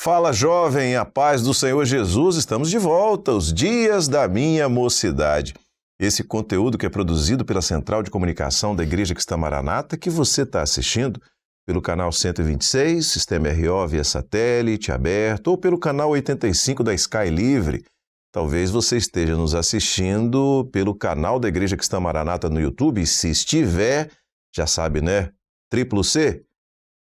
Fala, jovem, a paz do Senhor Jesus, estamos de volta, os dias da minha mocidade. Esse conteúdo que é produzido pela Central de Comunicação da Igreja Cristã Maranata, que você está assistindo pelo canal 126, Sistema RO via satélite aberto, ou pelo canal 85 da Sky Livre. Talvez você esteja nos assistindo pelo canal da Igreja Cristã Maranata no YouTube, e se estiver, já sabe, né? C,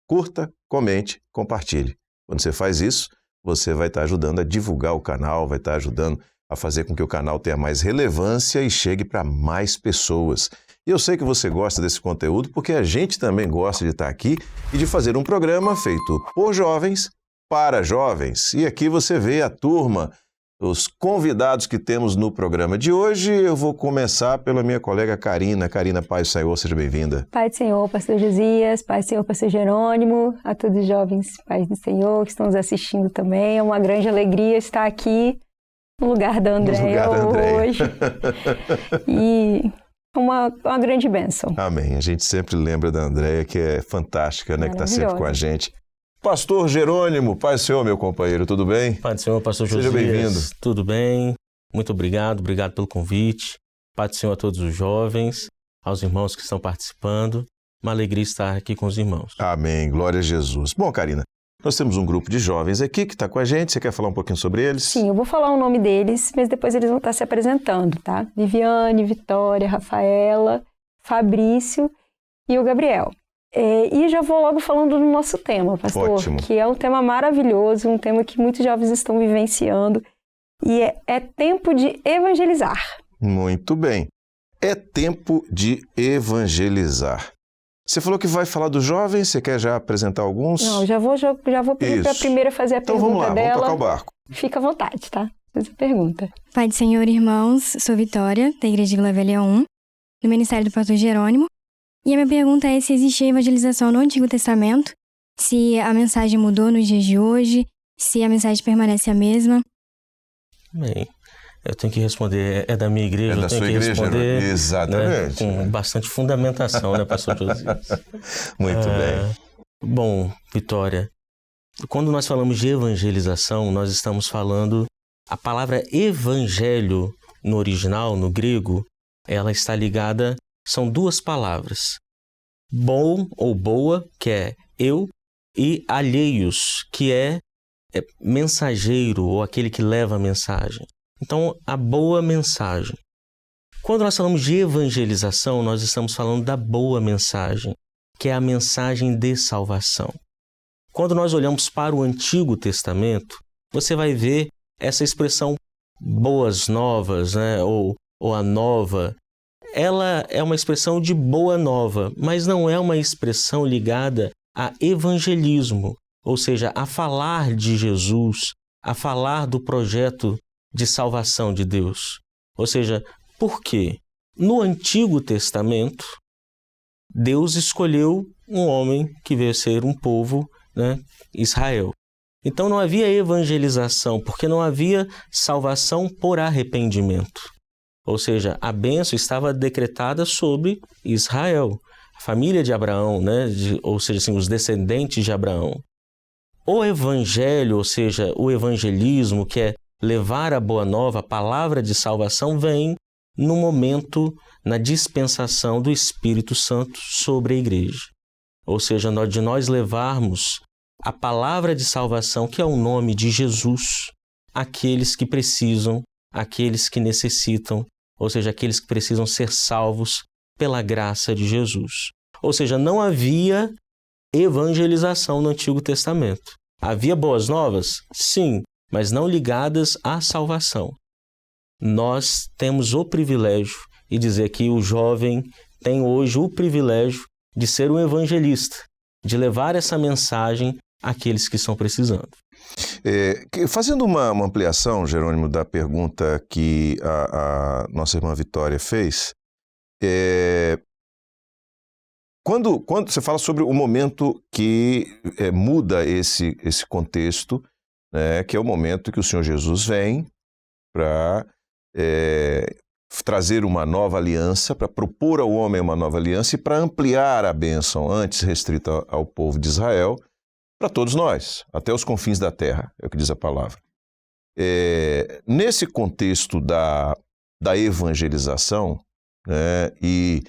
curta, comente, compartilhe. Quando você faz isso, você vai estar ajudando a divulgar o canal, vai estar ajudando a fazer com que o canal tenha mais relevância e chegue para mais pessoas. E eu sei que você gosta desse conteúdo porque a gente também gosta de estar aqui e de fazer um programa feito por jovens, para jovens. E aqui você vê a turma, os convidados que temos no programa de hoje. Eu vou começar pela minha colega Karina. Karina, paz do Senhor, seja bem-vinda. Paz do Senhor, pastor Josias, paz do Senhor, pastor Jerônimo, a todos os jovens, paz do Senhor, que estão nos assistindo também. É uma grande alegria estar aqui no lugar da Andréia hoje. E uma grande bênção. Amém. A gente sempre lembra da Andréia, que é fantástica, né? Que está sempre com a gente. Pastor Jerônimo, paz do Senhor, meu companheiro, tudo bem? Paz do Senhor, pastor Josias. Seja bem-vindo. Tudo bem, muito obrigado pelo convite. Paz do Senhor a todos os jovens, aos irmãos que estão participando. Uma alegria estar aqui com os irmãos. Amém, glória a Jesus. Bom, Karina, nós temos um grupo de jovens aqui que está com a gente. Você quer falar um pouquinho sobre eles? Sim, eu vou falar o nome deles, mas depois eles vão estar se apresentando, tá? Viviane, Vitória, Rafaela, Fabrício e o Gabriel. E já vou logo falando do nosso tema, pastor. Ótimo. Que é um tema maravilhoso, um tema que muitos jovens estão vivenciando, e é tempo de evangelizar. Muito bem. É tempo de evangelizar. Você falou que vai falar dos jovens, você quer já apresentar alguns? Não, já vou pedir para a primeira fazer a pergunta vamos lá, dela. Vamos tocar o barco. Fica à vontade, tá? Faz a pergunta. Pai do Senhor, irmãos, sou Vitória, da Igreja de Vila Velha 1, do Ministério do Pastor Jerônimo. E a minha pergunta é se existia evangelização no Antigo Testamento, se a mensagem mudou nos dias de hoje, se a mensagem permanece a mesma. Bem, eu tenho que responder, é da minha igreja, É da eu tenho sua que igreja, responder, exatamente. né, com bastante fundamentação, né, pastor Josias? Muito bem. Bom, Vitória, quando nós falamos de evangelização, nós estamos falando, a palavra evangelho no original, no grego, ela está ligada, são duas palavras, bom ou boa, que é eu, e alheios, que é mensageiro ou aquele que leva a mensagem. Então, a boa mensagem. Quando nós falamos de evangelização, nós estamos falando da boa mensagem, que é a mensagem de salvação. Quando nós olhamos para o Antigo Testamento, você vai ver essa expressão boas novas, né? ou a nova. Ela é uma expressão de boa nova, mas não é uma expressão ligada a evangelismo, ou seja, a falar de Jesus, a falar do projeto de salvação de Deus. Ou seja, por quê? No Antigo Testamento, Deus escolheu um homem que veio ser um povo, né, Israel. Então não havia evangelização, porque não havia salvação por arrependimento. Ou seja, a bênção estava decretada sobre Israel, a família de Abraão, né, ou seja, assim, os descendentes de Abraão. O evangelho, ou seja, o evangelismo, que é levar a boa nova, a palavra de salvação, vem no momento, na dispensação do Espírito Santo sobre a igreja. Ou seja, de nós levarmos a palavra de salvação, que é o nome de Jesus, àqueles que precisam, àqueles que necessitam, ou seja, aqueles que precisam ser salvos pela graça de Jesus. Ou seja, não havia evangelização no Antigo Testamento. Havia boas novas? Sim, mas não ligadas à salvação. Nós temos o privilégio, e dizer que o jovem tem hoje o privilégio de ser um evangelista, de levar essa mensagem àqueles que estão precisando. Fazendo uma ampliação, Jerônimo, da pergunta que a nossa irmã Vitória fez, quando você fala sobre o momento que muda esse contexto, né, que é o momento que o Senhor Jesus vem para trazer uma nova aliança, para propor ao homem uma nova aliança e para ampliar a bênção antes restrita ao povo de Israel, para todos nós, até os confins da terra, é o que diz a palavra. Nesse contexto da evangelização, né, e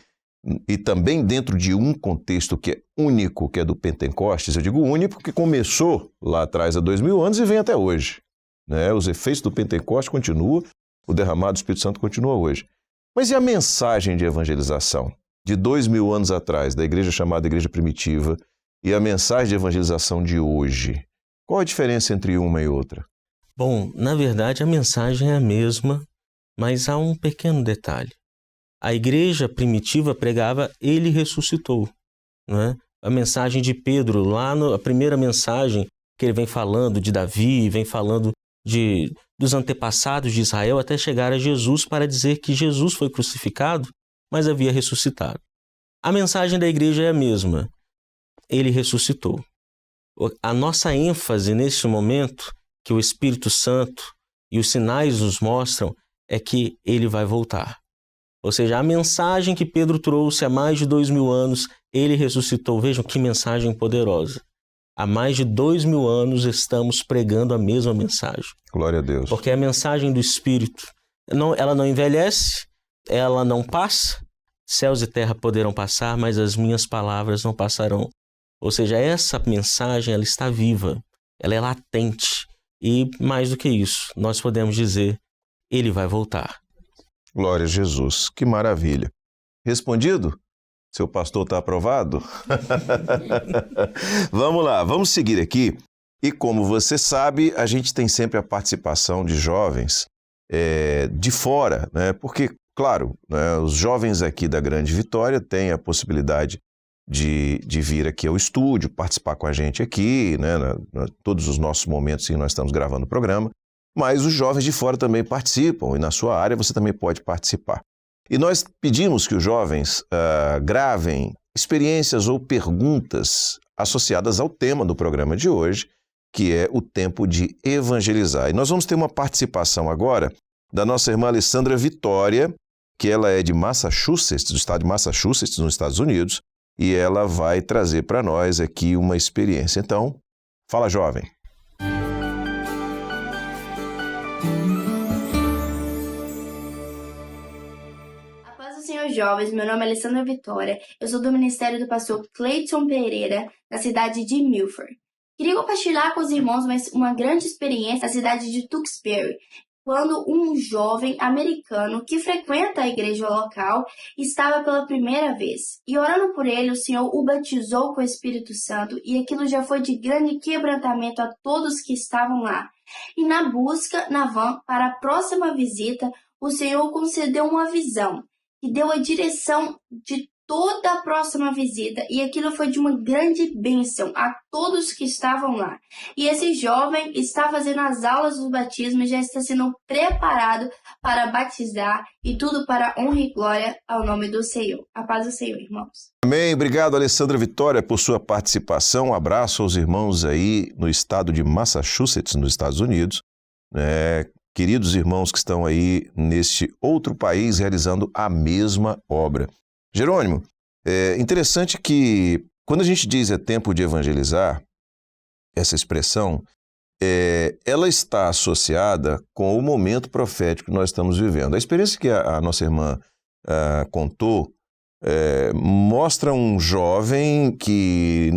também dentro de um contexto que é único, que é do Pentecostes, eu digo único porque começou lá atrás há 2000 anos e vem até hoje. Né? Os efeitos do Pentecostes continuam, o derramado do Espírito Santo continua hoje. Mas e a mensagem de evangelização de 2000 anos atrás, da igreja chamada Igreja Primitiva, e a mensagem de evangelização de hoje? Qual a diferença entre uma e outra? Bom, na verdade a mensagem é a mesma, mas há um pequeno detalhe. A igreja primitiva pregava Ele ressuscitou. Né? A mensagem de Pedro, a primeira mensagem que ele vem falando de Davi, vem falando dos antepassados de Israel, até chegar a Jesus para dizer que Jesus foi crucificado, mas havia ressuscitado. A mensagem da igreja é a mesma. Ele ressuscitou. A nossa ênfase nesse momento, que o Espírito Santo e os sinais nos mostram, é que ele vai voltar. Ou seja, a mensagem que Pedro trouxe há mais de 2000 anos, ele ressuscitou. Vejam que mensagem poderosa. Há mais de 2000 anos estamos pregando a mesma mensagem. Glória a Deus. Porque a mensagem do Espírito, ela não envelhece, ela não passa. Céus e terra poderão passar, mas as minhas palavras não passarão. Ou seja, essa mensagem ela está viva, ela é latente. E mais do que isso, nós podemos dizer, ele vai voltar. Glória a Jesus, que maravilha. Respondido? Seu pastor está aprovado? Vamos lá, vamos seguir aqui. E como você sabe, a gente tem sempre a participação de jovens de fora, né? Porque, claro, né, os jovens aqui da Grande Vitória têm a possibilidade de vir aqui ao estúdio, participar com a gente aqui, né, todos os nossos momentos em que nós estamos gravando o programa. Mas os jovens de fora também participam e na sua área você também pode participar. E nós pedimos que os jovens gravem experiências ou perguntas associadas ao tema do programa de hoje, que é o tempo de evangelizar. E nós vamos ter uma participação agora da nossa irmã Alessandra Vitória, que ela é de Massachusetts, do estado de Massachusetts, nos Estados Unidos, e ela vai trazer para nós aqui uma experiência. Então, fala, jovem. Senhor jovens, meu nome é Alessandra Vitória, eu sou do Ministério do Pastor Cleiton Pereira, da cidade de Milford. Queria compartilhar com os irmãos uma grande experiência na cidade de Tewksbury, quando um jovem americano que frequenta a igreja local estava pela primeira vez. E orando por ele, o Senhor o batizou com o Espírito Santo e aquilo já foi de grande quebrantamento a todos que estavam lá. E na busca, na van, para a próxima visita, o Senhor concedeu uma visão que deu a direção de toda a próxima visita, e aquilo foi de uma grande bênção a todos que estavam lá. E esse jovem está fazendo as aulas do batismo e já está sendo preparado para batizar, e tudo para a honra e glória ao nome do Senhor. A paz do Senhor, irmãos. Amém. Obrigado, Alessandra Vitória, por sua participação. Um abraço aos irmãos aí no estado de Massachusetts, nos Estados Unidos, queridos irmãos que estão aí neste outro país realizando a mesma obra. Jerônimo, é interessante que quando a gente diz é tempo de evangelizar, essa expressão, ela está associada com o momento profético que nós estamos vivendo. A experiência que a nossa irmã contou mostra um jovem que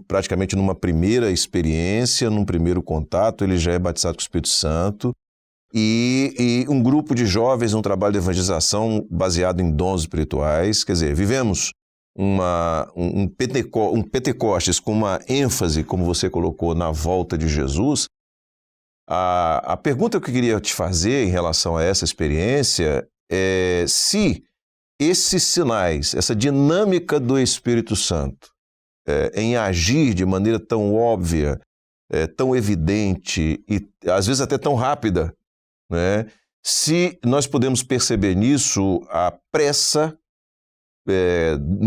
praticamente numa primeira experiência, num primeiro contato, ele já é batizado com o Espírito Santo. E um grupo de jovens, um trabalho de evangelização baseado em dons espirituais. Quer dizer, vivemos um Pentecostes com uma ênfase, como você colocou, na volta de Jesus. A pergunta que eu queria te fazer em relação a essa experiência é se esses sinais, essa dinâmica do Espírito Santo em agir de maneira tão óbvia, tão evidente e às vezes até tão rápida, né? Se nós podemos perceber nisso a pressa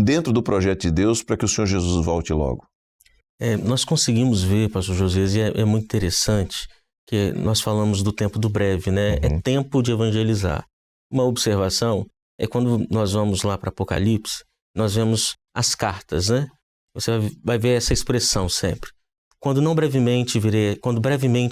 dentro do projeto de Deus para que o Senhor Jesus volte logo. Nós conseguimos ver, pastor Josias, e é muito interessante, que nós falamos do tempo do breve, né? Uhum. É tempo de evangelizar. Uma observação é quando nós vamos lá para Apocalipse, nós vemos as cartas, né? Você vai ver essa expressão sempre. quando brevemente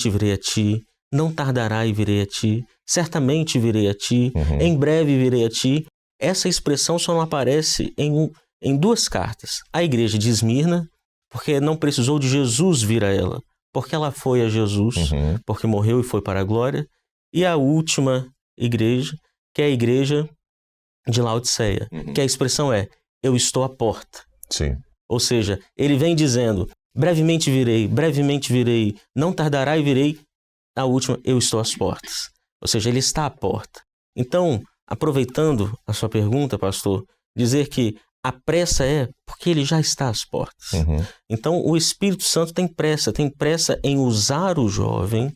virei a ti, não tardará e virei a ti, certamente virei a ti, em breve virei a ti. Essa expressão só não aparece em 2 cartas. A igreja de Esmirna, porque não precisou de Jesus vir a ela, porque ela foi a Jesus, porque morreu e foi para a glória. E a última igreja, que é a igreja de Laodiceia, que a expressão é, eu estou à porta. Sim. Ou seja, ele vem dizendo, brevemente virei, não tardará e virei. A última, eu estou às portas. Ou seja, ele está à porta. Então, aproveitando a sua pergunta, pastor, dizer que a pressa é porque ele já está às portas. Então, o Espírito Santo tem pressa em usar o jovem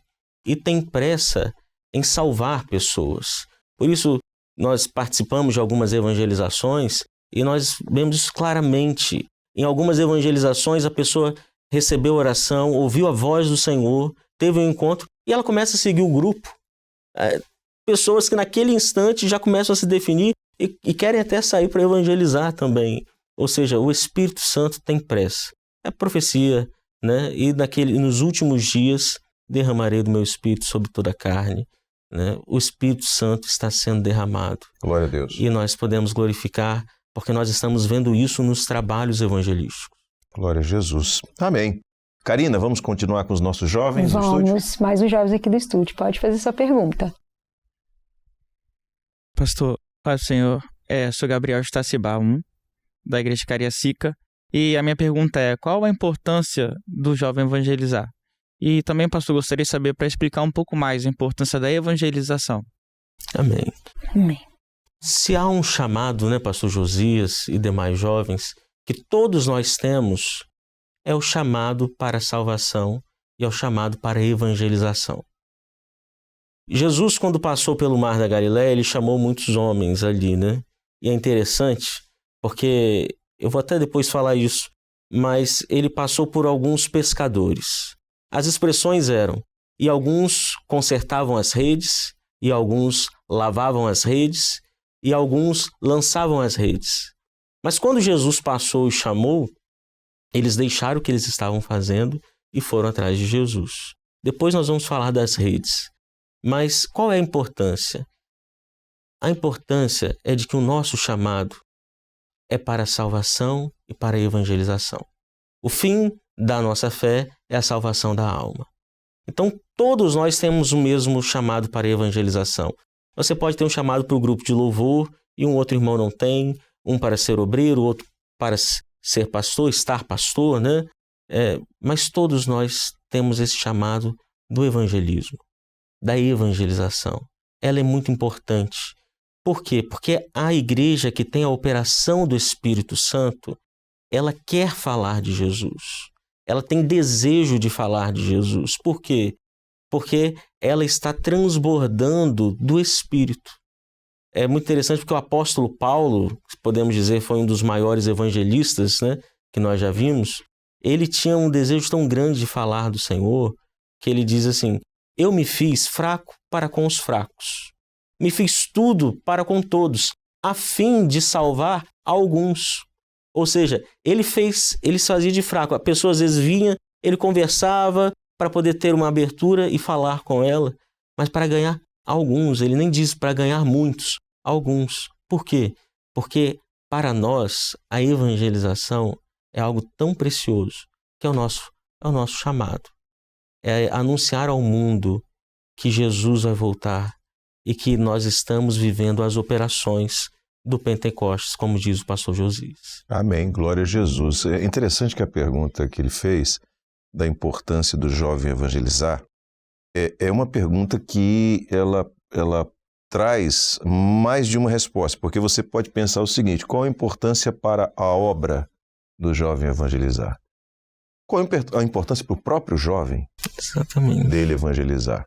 e tem pressa em salvar pessoas. Por isso, nós participamos de algumas evangelizações e nós vemos isso claramente. Em algumas evangelizações, a pessoa recebeu oração, ouviu a voz do Senhor, teve um encontro e ela começa a seguir o grupo. Pessoas que naquele instante já começam a se definir e querem até sair para evangelizar também. Ou seja, o Espírito Santo tem pressa. É a profecia, né? E nos últimos dias derramarei do meu Espírito sobre toda a carne. Né? O Espírito Santo está sendo derramado. Glória a Deus. E nós podemos glorificar porque nós estamos vendo isso nos trabalhos evangelísticos. Glória a Jesus. Amém. Karina, vamos continuar com os nossos jovens no estúdio? Vamos, mais os jovens aqui do estúdio. Pode fazer sua pergunta. Pastor, paz do Senhor, sou Gabriel Estacibá, da Igreja de Cariacica, e a minha pergunta é, qual a importância do jovem evangelizar? E também, pastor, gostaria de saber para explicar um pouco mais a importância da evangelização. Amém. Amém. Se há um chamado, né, pastor Josias e demais jovens, que todos nós temos, é o chamado para a salvação e é o chamado para a evangelização. Jesus, quando passou pelo Mar da Galileia, ele chamou muitos homens ali, né? E é interessante, porque eu vou até depois falar isso, mas ele passou por alguns pescadores. As expressões eram, e alguns consertavam as redes, e alguns lavavam as redes, e alguns lançavam as redes. Mas quando Jesus passou e chamou, eles deixaram o que eles estavam fazendo e foram atrás de Jesus. Depois nós vamos falar das redes. Mas qual é a importância? A importância é de que o nosso chamado é para a salvação e para a evangelização. O fim da nossa fé é a salvação da alma. Então, todos nós temos o mesmo chamado para a evangelização. Você pode ter um chamado para o grupo de louvor e um outro irmão não tem, um para ser obreiro, outro para ser pastor, estar pastor, né? Mas todos nós temos esse chamado do evangelismo, da evangelização. Ela é muito importante. Por quê? Porque a igreja que tem a operação do Espírito Santo, ela quer falar de Jesus. Ela tem desejo de falar de Jesus. Por quê? Porque ela está transbordando do Espírito. É muito interessante porque o apóstolo Paulo, podemos dizer, foi um dos maiores evangelistas, né, que nós já vimos. Ele tinha um desejo tão grande de falar do Senhor, que ele diz assim, eu me fiz fraco para com os fracos. Me fiz tudo para com todos, a fim de salvar alguns. Ou seja, ele fazia de fraco. A pessoa às vezes vinha, ele conversava para poder ter uma abertura e falar com ela, mas para ganhar alguns. Ele nem diz para ganhar muitos, alguns. Por quê? Porque para nós a evangelização é algo tão precioso que é o nosso chamado. É anunciar ao mundo que Jesus vai voltar e que nós estamos vivendo as operações do Pentecostes, como diz o pastor Josias. Amém, glória a Jesus. É interessante que a pergunta que ele fez da importância do jovem evangelizar é uma pergunta que ela traz mais de uma resposta, porque você pode pensar o seguinte, qual a importância para a obra do jovem evangelizar? Qual a importância para o próprio jovem Exatamente. Dele evangelizar?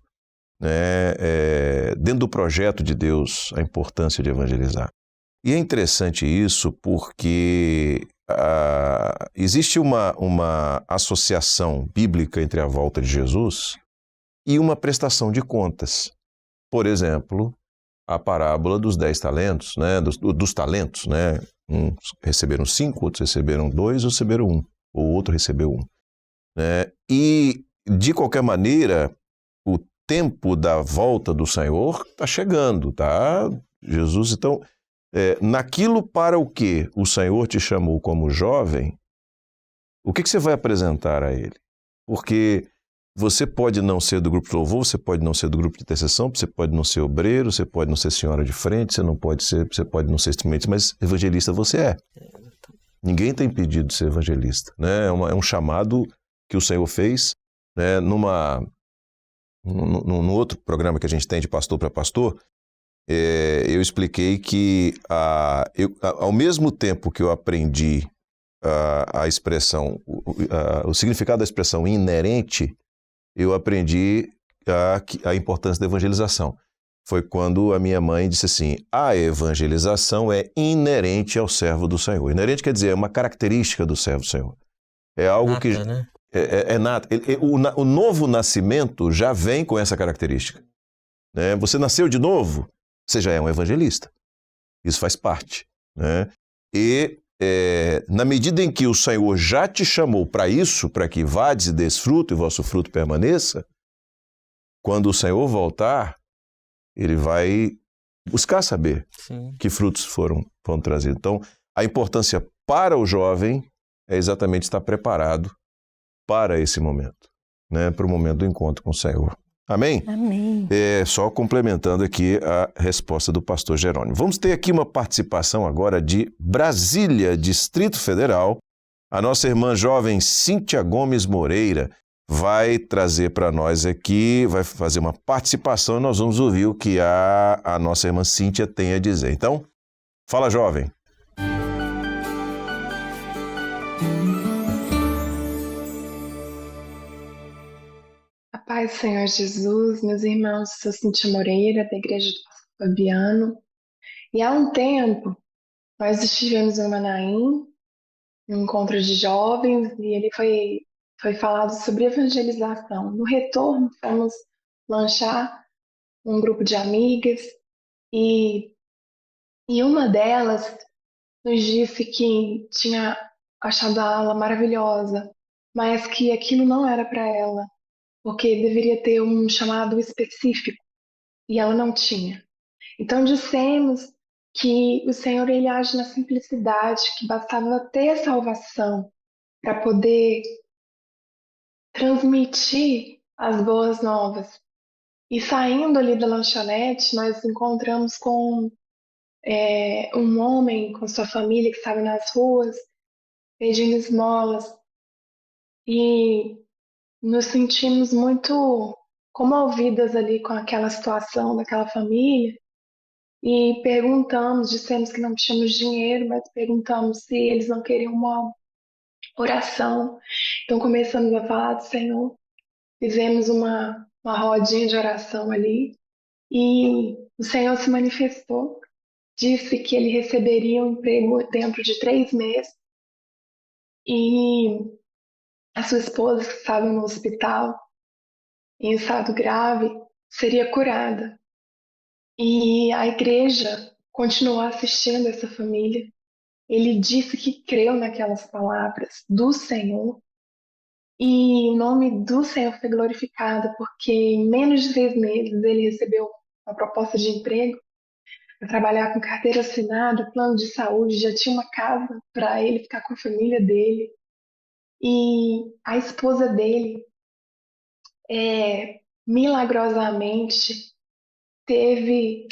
Dentro do projeto de Deus, a importância de evangelizar. E é interessante isso porque existe uma associação bíblica entre a volta de Jesus e uma prestação de contas. Por exemplo, a parábola dos 10 talentos, né? dos talentos. Né? Uns receberam 5, outros receberam 2, ou receberam 1, ou outro recebeu 1. né? E, de qualquer maneira, o tempo da volta do Senhor está chegando, tá? Jesus, então, naquilo para o que o Senhor te chamou como jovem, o que você vai apresentar a Ele? Porque você pode não ser do grupo de louvor, você pode não ser do grupo de intercessão, você pode não ser obreiro, você pode não ser senhora de frente, você pode não ser instrumento, mas evangelista você é. Ninguém está impedido de ser evangelista, né? É um chamado que o Senhor fez, né? Num outro programa que a gente tem de pastor para pastor, eu expliquei que ao mesmo tempo que eu aprendi a expressão, o significado da expressão inerente, eu aprendi a importância da evangelização. Foi quando a minha mãe disse assim: a evangelização é inerente ao servo do Senhor. Inerente quer dizer, é uma característica do servo do Senhor. É algo nata, que né? é nato. O novo nascimento já vem com essa característica, né? Você nasceu de novo, você já é um evangelista. Isso faz parte, né? E na medida em que o Senhor já te chamou para isso, para que vades e des fruto e vosso fruto permaneça, quando o Senhor voltar, Ele vai buscar saber que frutos foram trazidos. Então, a importância para o jovem é exatamente estar preparado para esse momento, né? Para o momento do encontro com o Senhor. Amém? Amém. Só complementando aqui a resposta do pastor Jerônimo. Vamos ter aqui uma participação agora de Brasília, Distrito Federal. A nossa irmã jovem Cíntia Gomes Moreira vai trazer para nós aqui, vai fazer uma participação e nós vamos ouvir o que a nossa irmã Cíntia tem a dizer. Então, fala, jovem. A paz do Senhor Jesus, meus irmãos, sou Cíntia Moreira, da Igreja do Pastor Fabiano. E há um tempo, nós estivemos em Manaim, um encontro de jovens, e ele foi falado sobre evangelização. No retorno, fomos lanchar um grupo de amigas, e uma delas nos disse que tinha achado a aula maravilhosa, mas que aquilo não era para ela, porque deveria ter um chamado específico, e ela não tinha. Então dissemos que o Senhor, Ele age na simplicidade, que bastava ter salvação para poder transmitir as boas novas. E saindo ali da lanchonete, nós encontramos com um homem com sua família que estava nas ruas, pedindo esmolas, e nos sentimos muito comovidas ali com aquela situação daquela família, e perguntamos, dissemos que não tínhamos dinheiro, mas perguntamos se eles não queriam uma oração. Então começamos a falar do Senhor, fizemos uma rodinha de oração ali, e o Senhor se manifestou, disse que ele receberia um emprego dentro de 3 meses, e a sua esposa, que estava no hospital em estado grave, seria curada. E a igreja continuou assistindo essa família. Ele disse que creu naquelas palavras do Senhor, e o nome do Senhor foi glorificado, porque em menos de 6 meses ele recebeu uma proposta de emprego para trabalhar com carteira assinada, plano de saúde, já tinha uma casa para ele ficar com a família dele. E a esposa dele, milagrosamente, teve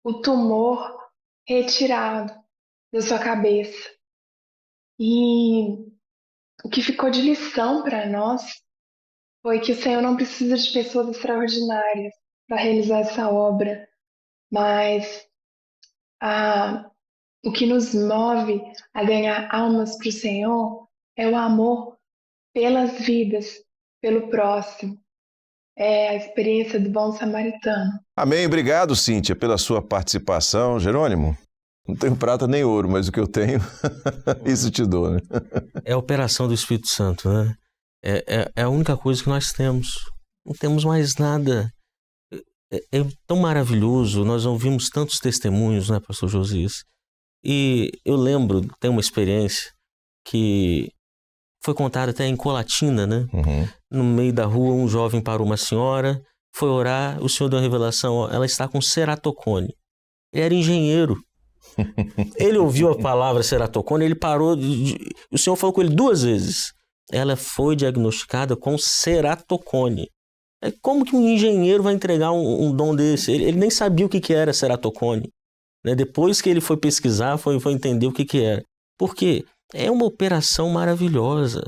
o tumor retirado da sua cabeça. E o que ficou de lição para nós foi que o Senhor não precisa de pessoas extraordinárias para realizar essa obra, mas o que nos move a ganhar almas para o Senhor é o amor pelas vidas, pelo próximo. É a experiência do bom samaritano. Amém. Obrigado, Cíntia, pela sua participação. Jerônimo, não tenho prata nem ouro, mas o que eu tenho, isso te dou, né? É a operação do Espírito Santo, né? É a única coisa que nós temos. Não temos mais nada. É tão maravilhoso. Nós ouvimos tantos testemunhos, né, pastor Josias? E eu lembro, tem uma experiência que Foi contado até em Colatina, né? Uhum. No meio da rua, um jovem parou uma senhora, foi orar, o Senhor deu uma revelação, ó, ela está com ceratocone. Ele era engenheiro. Ele ouviu a palavra ceratocone, ele parou, o Senhor falou com ele 2 vezes. Ela foi diagnosticada com ceratocone. Como que um engenheiro vai entregar um dom desse? Ele nem sabia o que era ceratocone. Né? Depois que ele foi pesquisar, foi entender o que era. Porque é uma operação maravilhosa.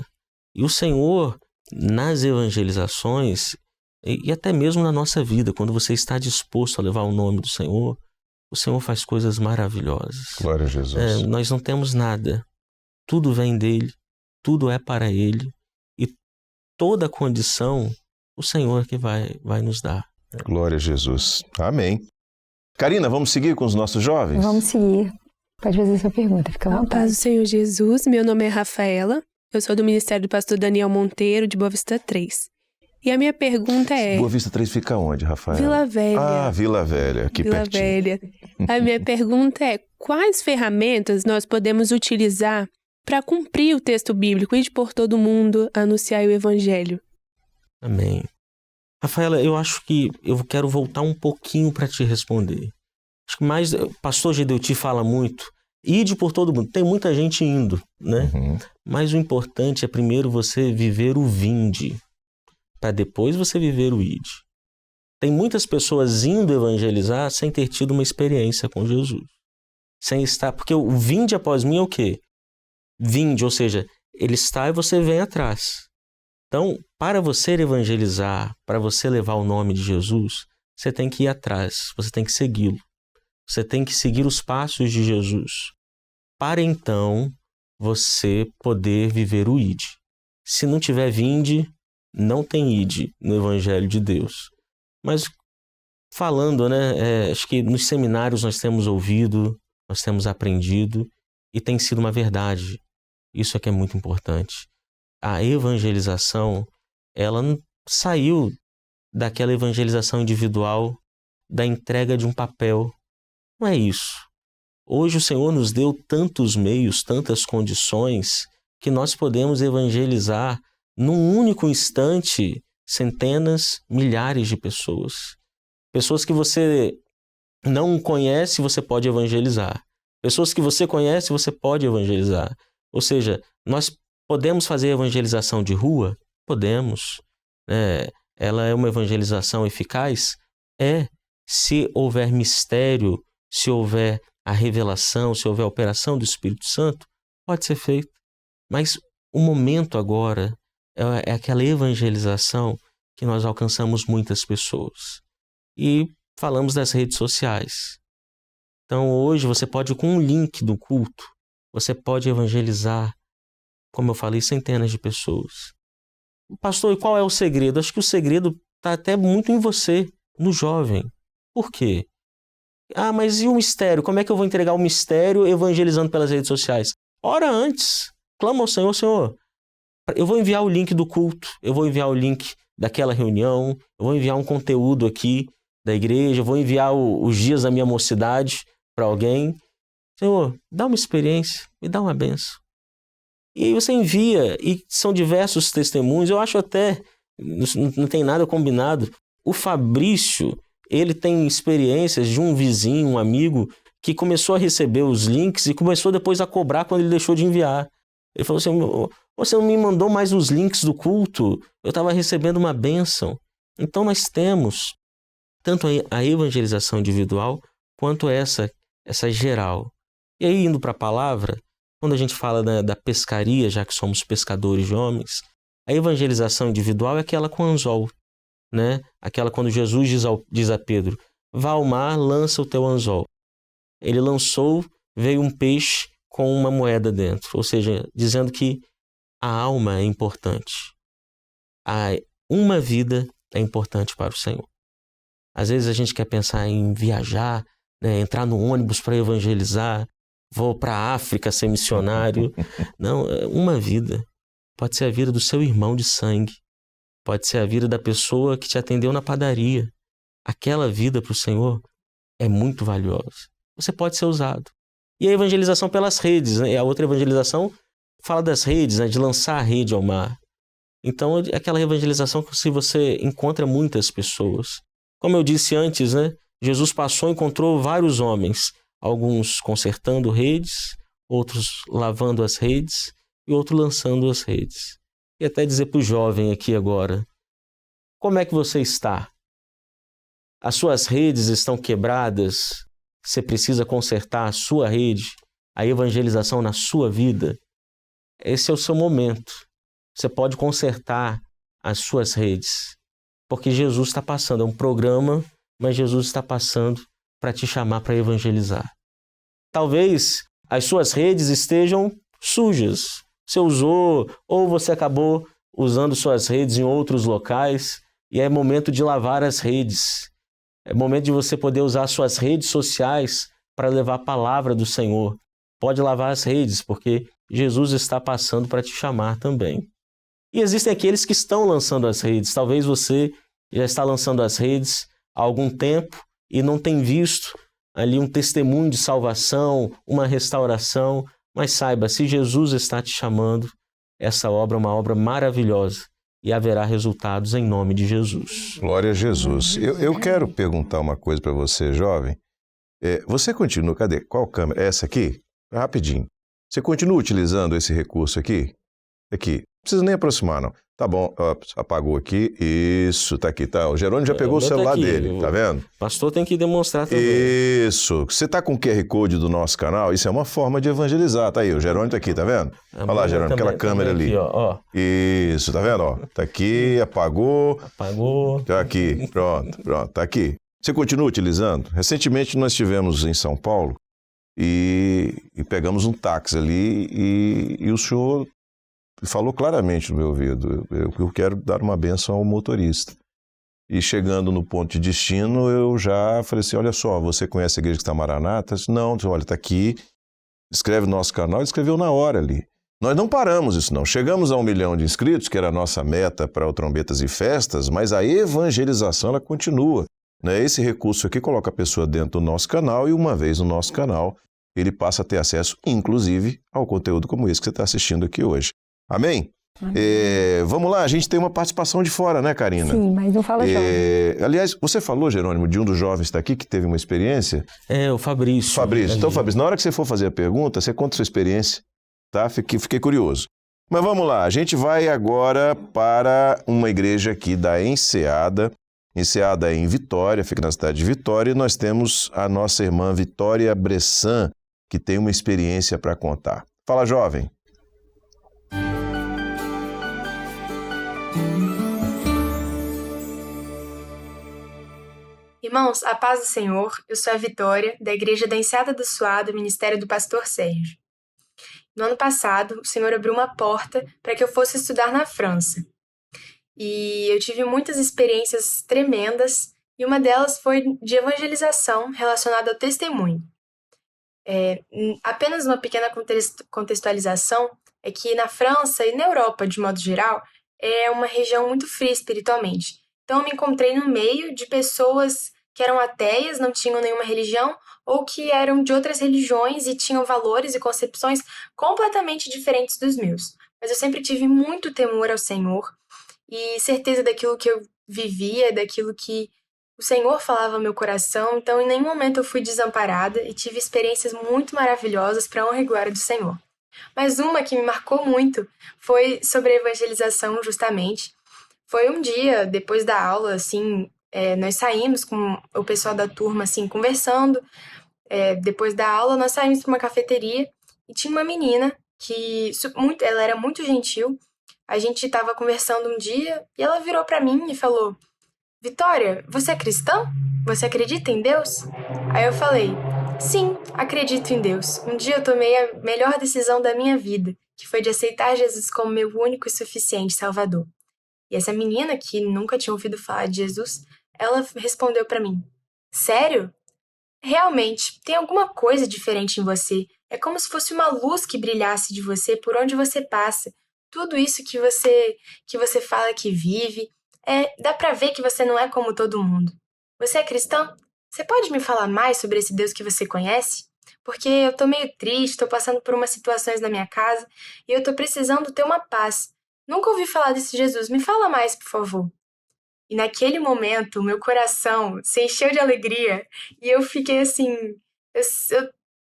E o Senhor, nas evangelizações, e até mesmo na nossa vida, quando você está disposto a levar o nome do Senhor, o Senhor faz coisas maravilhosas. Glória a Jesus. Nós não temos nada. Tudo vem dele, tudo é para ele. E toda condição, o Senhor que vai nos dar. Glória a Jesus. Amém. Karina, vamos seguir com os nossos jovens? Vamos seguir. Pode fazer sua pergunta, fica à A vontade. paz do Senhor Jesus, meu nome é Rafaela, eu sou do Ministério do Pastor Daniel Monteiro, de Boa Vista 3. E a minha pergunta é... Boa Vista 3 fica onde, Rafael? Vila Velha. Ah, Vila Velha, aqui Vila pertinho. Velha. A minha pergunta é, quais ferramentas nós podemos utilizar para cumprir o texto bíblico e de por todo mundo anunciar o Evangelho? Amém. Rafaela, eu acho que eu quero voltar um pouquinho para te responder. Acho que mais, o pastor Gedeuti fala muito, ide por todo mundo. Tem muita gente indo, né? Uhum. Mas o importante é primeiro você viver o vinde, para depois você viver o ide. Tem muitas pessoas indo evangelizar sem ter tido uma experiência com Jesus. Sem estar, porque o vinde após mim é o quê? Vinde, ou seja, ele está e você vem atrás. Então, para você evangelizar, para você levar o nome de Jesus, você tem que ir atrás, você tem que segui-lo. Você tem que seguir os passos de Jesus, para então você poder viver o ide. Se não tiver vinde, não tem ide no Evangelho de Deus. Mas falando, né, acho que nos seminários nós temos ouvido, nós temos aprendido, e tem sido uma verdade. Isso é que é muito importante. A evangelização, ela não saiu daquela evangelização individual, da entrega de um papel. Não é isso. Hoje o Senhor nos deu tantos meios, tantas condições, que nós podemos evangelizar num único instante centenas, milhares de pessoas. Pessoas que você não conhece, você pode evangelizar. Pessoas que você conhece, você pode evangelizar. Ou seja, nós podemos fazer evangelização de rua? Podemos. Ela é uma evangelização eficaz? É. Se houver mistério, se houver a revelação, se houver a operação do Espírito Santo, pode ser feito. Mas o momento agora é aquela evangelização que nós alcançamos muitas pessoas. E falamos das redes sociais. Então hoje você pode, com um link do culto, você pode evangelizar, como eu falei, centenas de pessoas. Pastor, e qual é o segredo? Acho que o segredo está até muito em você, no jovem. Por quê? Ah, mas e o mistério? Como é que eu vou entregar o mistério evangelizando pelas redes sociais? Ora antes, clama ao Senhor, Senhor, eu vou enviar o link do culto, eu vou enviar o link daquela reunião, eu vou enviar um conteúdo aqui da igreja, eu vou enviar os dias da minha mocidade para alguém. Senhor, dá uma experiência, me dá uma bênção. E aí você envia, e são diversos testemunhos, eu acho até, não tem nada combinado, o Fabrício, ele tem experiências de um vizinho, um amigo, que começou a receber os links e começou depois a cobrar quando ele deixou de enviar. Ele falou assim, você não me mandou mais os links do culto, eu estava recebendo uma bênção. Então nós temos tanto a evangelização individual, quanto essa geral. E aí, indo para a palavra, quando a gente fala da pescaria, já que somos pescadores de homens, a evangelização individual é aquela com anzol, né? Aquela quando Jesus diz a Pedro, vá ao mar, lança o teu anzol. Ele lançou, veio um peixe com uma moeda dentro, ou seja, dizendo que a alma é importante. Uma vida é importante para o Senhor. Às vezes a gente quer pensar em viajar, né, entrar no ônibus para evangelizar, vou para a África ser missionário. Não, uma vida. Pode ser a vida do seu irmão de sangue. Pode ser a vida da pessoa que te atendeu na padaria. Aquela vida para o Senhor é muito valiosa. Você pode ser usado. E a evangelização pelas redes, né? A outra evangelização fala das redes, né, de lançar a rede ao mar. Então, é aquela evangelização que você encontra muitas pessoas. Como eu disse antes, né, Jesus passou e encontrou vários homens, alguns consertando redes, outros lavando as redes e outros lançando as redes. E até dizer para o jovem aqui agora, como é que você está? As suas redes estão quebradas? Você precisa consertar a sua rede, a evangelização na sua vida? Esse é o seu momento. Você pode consertar as suas redes, porque Jesus está passando. É um programa, mas Jesus está passando para te chamar para evangelizar. Talvez as suas redes estejam sujas. Você usou ou você acabou usando suas redes em outros locais e é momento de lavar as redes. É momento de você poder usar suas redes sociais para levar a palavra do Senhor. Pode lavar as redes, porque Jesus está passando para te chamar também. E existem aqueles que estão lançando as redes. Talvez você já está lançando as redes há algum tempo e não tem visto ali um testemunho de salvação, uma restauração. Mas saiba, se Jesus está te chamando, essa obra é uma obra maravilhosa e haverá resultados em nome de Jesus. Glória a Jesus. Eu quero perguntar uma coisa para você, jovem. Você continua, cadê? Qual câmera? Essa aqui? Rapidinho. Você continua utilizando esse recurso aqui? Aqui. Não precisa nem aproximar, não. Tá bom, apagou aqui. Isso, tá aqui, tá. O Jerônimo já pegou o celular dele, tá vendo? O pastor tem que demonstrar também. Isso. Você tá com o QR Code do nosso canal? Isso é uma forma de evangelizar. Tá aí, o Jerônimo tá aqui, tá vendo? Olha lá, Jerônimo, aquela câmera ali. Aqui, ó. Isso, tá vendo? Ó, tá aqui, apagou. Apagou. Tá aqui, pronto, tá aqui. Você continua utilizando? Recentemente nós estivemos em São Paulo e pegamos um táxi ali e o senhor falou claramente no meu ouvido, eu quero dar uma bênção ao motorista. E chegando no ponto de destino, eu já falei assim, olha só, você conhece a Igreja que está Maranata? Não, olha, está aqui, escreve no nosso canal, ele escreveu na hora ali. Nós não paramos isso não, chegamos a 1 milhão de inscritos, que era a nossa meta para o Trombetas e Festas, mas a evangelização ela continua. Né? Esse recurso aqui coloca a pessoa dentro do nosso canal e uma vez no nosso canal, ele passa a ter acesso, inclusive, ao conteúdo como esse que você está assistindo aqui hoje. Amém? Vamos lá, a gente tem uma participação de fora, né, Karina? Sim, mas não fala jovem. Aliás, você falou, Jerônimo, de um dos jovens que está aqui que teve uma experiência? O Fabrício. Então, Fabrício, na hora que você for fazer a pergunta, você conta a sua experiência, tá? Fiquei curioso. Mas vamos lá, a gente vai agora para uma igreja aqui da Enseada em Vitória, fica na cidade de Vitória, e nós temos a nossa irmã Vitória Bressan, que tem uma experiência para contar. Fala, jovem. Irmãos, a paz do Senhor, eu sou a Vitória, da Igreja da Enseada do Suado, Ministério do Pastor Sérgio. No ano passado, o Senhor abriu uma porta para que eu fosse estudar na França. E eu tive muitas experiências tremendas, e uma delas foi de evangelização relacionada ao testemunho. Apenas uma pequena contextualização é que na França e na Europa, de modo geral, é uma região muito fria espiritualmente. Então eu me encontrei no meio de pessoas que eram ateias, não tinham nenhuma religião, ou que eram de outras religiões e tinham valores e concepções completamente diferentes dos meus. Mas eu sempre tive muito temor ao Senhor e certeza daquilo que eu vivia, daquilo que o Senhor falava ao meu coração. Então em nenhum momento eu fui desamparada e tive experiências muito maravilhosas para a honra e glória do Senhor. Mas uma que me marcou muito foi sobre a evangelização, justamente. Foi um dia, depois da aula, assim, nós saímos com o pessoal da turma, assim, conversando. Depois da aula, nós saímos para uma cafeteria e tinha uma menina que ela era muito gentil. A gente estava conversando um dia e ela virou para mim e falou: Vitória, você é cristã? Você acredita em Deus? Aí eu falei: sim, acredito em Deus. Um dia eu tomei a melhor decisão da minha vida, que foi de aceitar Jesus como meu único e suficiente Salvador. E essa menina, que nunca tinha ouvido falar de Jesus, ela respondeu para mim: sério? Realmente, tem alguma coisa diferente em você. É como se fosse uma luz que brilhasse de você por onde você passa. Tudo isso que você fala que vive, dá pra ver que você não é como todo mundo. Você é cristão? Você pode me falar mais sobre esse Deus que você conhece? porque eu tô meio triste, tô passando por umas situações na minha casa e eu tô precisando ter uma paz. Nunca ouvi falar desse Jesus, me fala mais, por favor. E naquele momento, o meu coração se encheu de alegria e eu fiquei assim, eu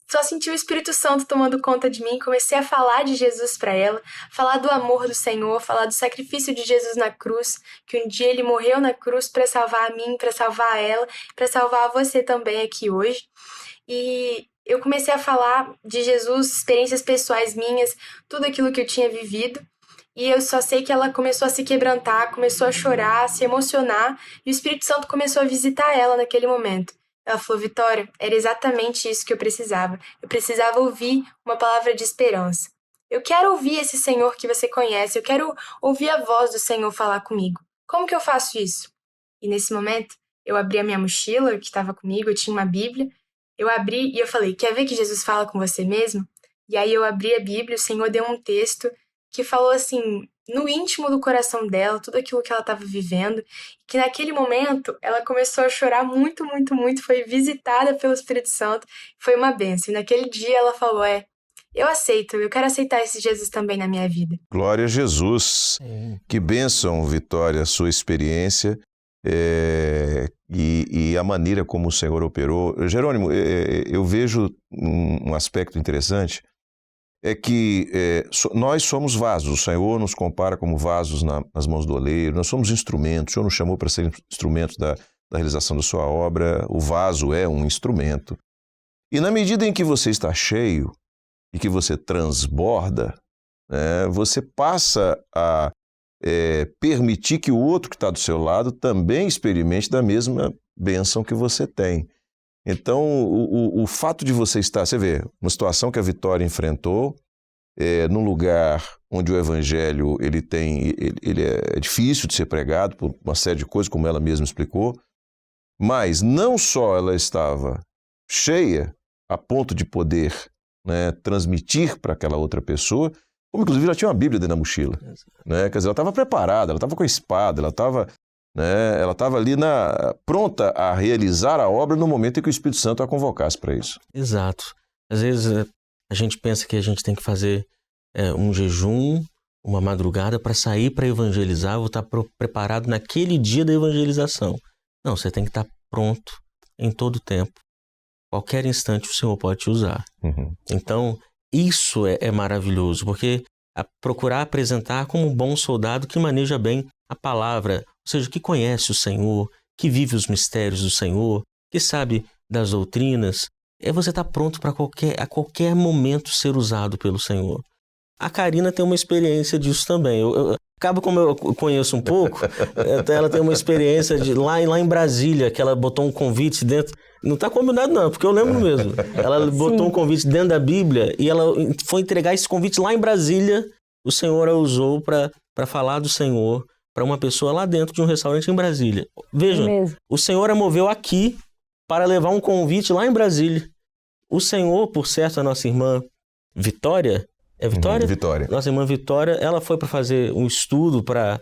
só senti o Espírito Santo tomando conta de mim, comecei a falar de Jesus para ela, falar do amor do Senhor, falar do sacrifício de Jesus na cruz, que um dia ele morreu na cruz para salvar a mim, para salvar ela, para salvar você também aqui hoje. E eu comecei a falar de Jesus, experiências pessoais minhas, tudo aquilo que eu tinha vivido. E eu só sei que ela começou a se quebrantar, começou a chorar, a se emocionar, e o Espírito Santo começou a visitar ela naquele momento. Ela falou: Vitória, era exatamente isso que eu precisava. Eu precisava ouvir uma palavra de esperança. Eu quero ouvir esse Senhor que você conhece, eu quero ouvir a voz do Senhor falar comigo. Como que eu faço isso? E nesse momento, eu abri a minha mochila que estava comigo, eu tinha uma Bíblia, eu abri e eu falei: quer ver que Jesus fala com você mesmo? E aí eu abri a Bíblia, o Senhor deu um texto que falou assim, no íntimo do coração dela, tudo aquilo que ela estava vivendo, que naquele momento ela começou a chorar muito, muito, muito, foi visitada pelo Espírito Santo, foi uma bênção. E naquele dia ela falou: eu aceito, eu quero aceitar esse Jesus também na minha vida. Glória a Jesus. Que bênção, Vitória, a sua experiência e a maneira como o Senhor operou. Jerônimo, eu vejo um aspecto interessante, é que nós somos vasos, o Senhor nos compara como vasos nas mãos do oleiro, nós somos instrumentos, o Senhor nos chamou para ser instrumentos da realização da sua obra, o vaso é um instrumento. E na medida em que você está cheio e que você transborda, você passa a permitir que o outro que está do seu lado também experimente da mesma bênção que você tem. Então, o fato de você estar, você vê, uma situação que a Vitória enfrentou, num lugar onde o evangelho ele é difícil de ser pregado por uma série de coisas, como ela mesma explicou, mas não só ela estava cheia a ponto de poder transmitir para aquela outra pessoa, como inclusive ela tinha uma Bíblia dentro da mochila. Quer dizer, ela estava preparada, ela estava com a espada, ela estava ali pronta a realizar a obra no momento em que o Espírito Santo a convocasse para isso. Exato. Às vezes a gente pensa que a gente tem que fazer um jejum, uma madrugada para sair para evangelizar, vou estar preparado naquele dia da evangelização. Não, você tem que estar pronto em todo tempo. Qualquer instante o Senhor pode te usar. Uhum. Então, isso é maravilhoso, porque procurar apresentar como um bom soldado que maneja bem a palavra, ou seja, que conhece o Senhor, que vive os mistérios do Senhor, que sabe das doutrinas, você estar pronto para a qualquer momento ser usado pelo Senhor. A Karina tem uma experiência disso também. Acaba como eu conheço um pouco, ela tem uma experiência lá em Brasília, que ela botou um convite dentro. Não está combinado não, porque eu lembro mesmo. Ela botou um convite dentro da Bíblia e ela foi entregar esse convite lá em Brasília. O Senhor a usou para falar do Senhor para uma pessoa lá dentro de um restaurante em Brasília. Vejam, o Senhor a moveu aqui para levar um convite lá em Brasília. O Senhor, por certo, a nossa irmã Vitória, Vitória? Vitória. Nossa irmã Vitória, ela foi para fazer um estudo para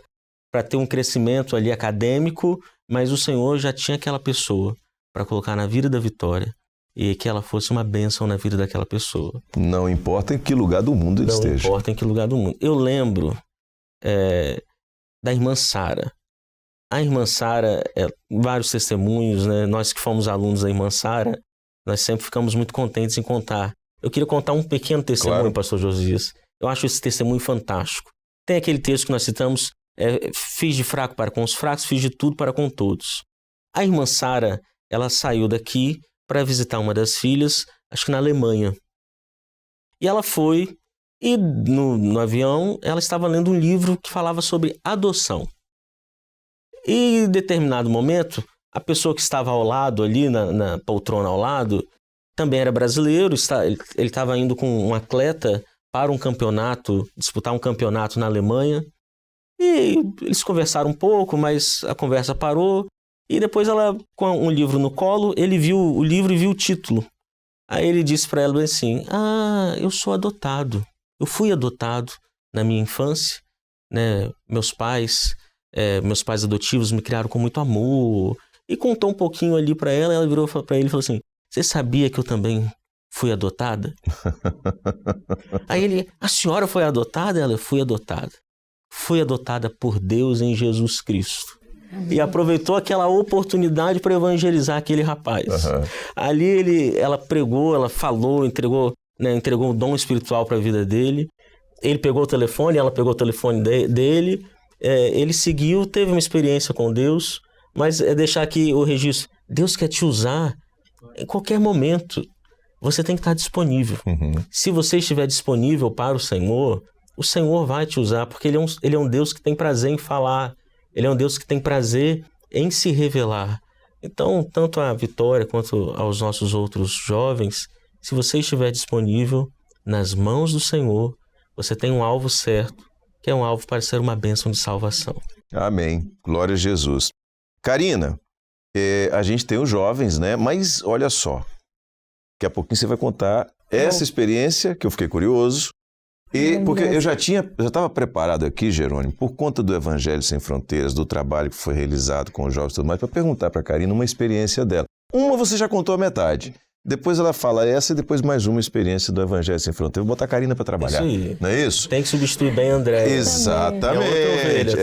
ter um crescimento ali acadêmico, mas o Senhor já tinha aquela pessoa para colocar na vida da Vitória e que ela fosse uma bênção na vida daquela pessoa. Não importa em que lugar do mundo ele esteja. Não importa em que lugar do mundo. Eu lembro da irmã Sara. A irmã Sara, vários testemunhos, né? Nós que fomos alunos da irmã Sara, nós sempre ficamos muito contentes em contar. Eu queria contar um pequeno testemunho, claro. Pastor Josias. Eu acho esse testemunho fantástico. Tem aquele texto que nós citamos, fiz de fraco para com os fracos, fiz de tudo para com todos. A irmã Sara, ela saiu daqui para visitar uma das filhas, acho que na Alemanha. E ela foi, e no avião, ela estava lendo um livro que falava sobre adoção. E em determinado momento, a pessoa que estava ao lado ali, na poltrona ao lado, também era brasileiro, ele estava indo com um atleta para um campeonato, disputar um campeonato na Alemanha. E eles conversaram um pouco, mas a conversa parou. E depois ela, com um livro no colo, ele viu o livro e viu o título. Aí ele disse para ela assim, eu sou adotado. Eu fui adotado na minha infância, né? Meus pais adotivos me criaram com muito amor. E contou um pouquinho ali para ela, ela virou para ele e falou assim, você sabia que eu também fui adotada. Aí ele, a senhora foi adotada? Ela, fui adotada. Fui adotada por Deus em Jesus Cristo. E aproveitou aquela oportunidade para evangelizar aquele rapaz. Uhum. Ali ela pregou, ela falou, entregou um dom espiritual para a vida dele. Ele pegou o telefone, ela pegou o telefone dele. Ele seguiu, teve uma experiência com Deus. Mas é deixar aqui o registro. Deus quer te usar em qualquer momento. Você tem que estar disponível. Uhum. Se você estiver disponível para o Senhor vai te usar, porque Ele é um Deus que tem prazer em falar. Ele é um Deus que tem prazer em se revelar. Então, tanto a Vitória quanto aos nossos outros jovens, se você estiver disponível nas mãos do Senhor, você tem um alvo certo, que é um alvo para ser uma bênção de salvação. Amém. Glória a Jesus. Karina, a gente tem os jovens, né? Mas olha só, daqui a pouquinho você vai contar essa experiência, que eu fiquei curioso. Porque eu já estava preparado aqui, Jerônimo, por conta do Evangelho Sem Fronteiras, do trabalho que foi realizado com os jovens e tudo mais, para perguntar para a Karina uma experiência dela. Uma você já contou a metade. Depois ela fala essa e depois mais uma experiência do Evangelho Sem Fronteiras. Vou botar a Karina para trabalhar. Isso aí. Não é isso? Tem que substituir bem a André. Exatamente.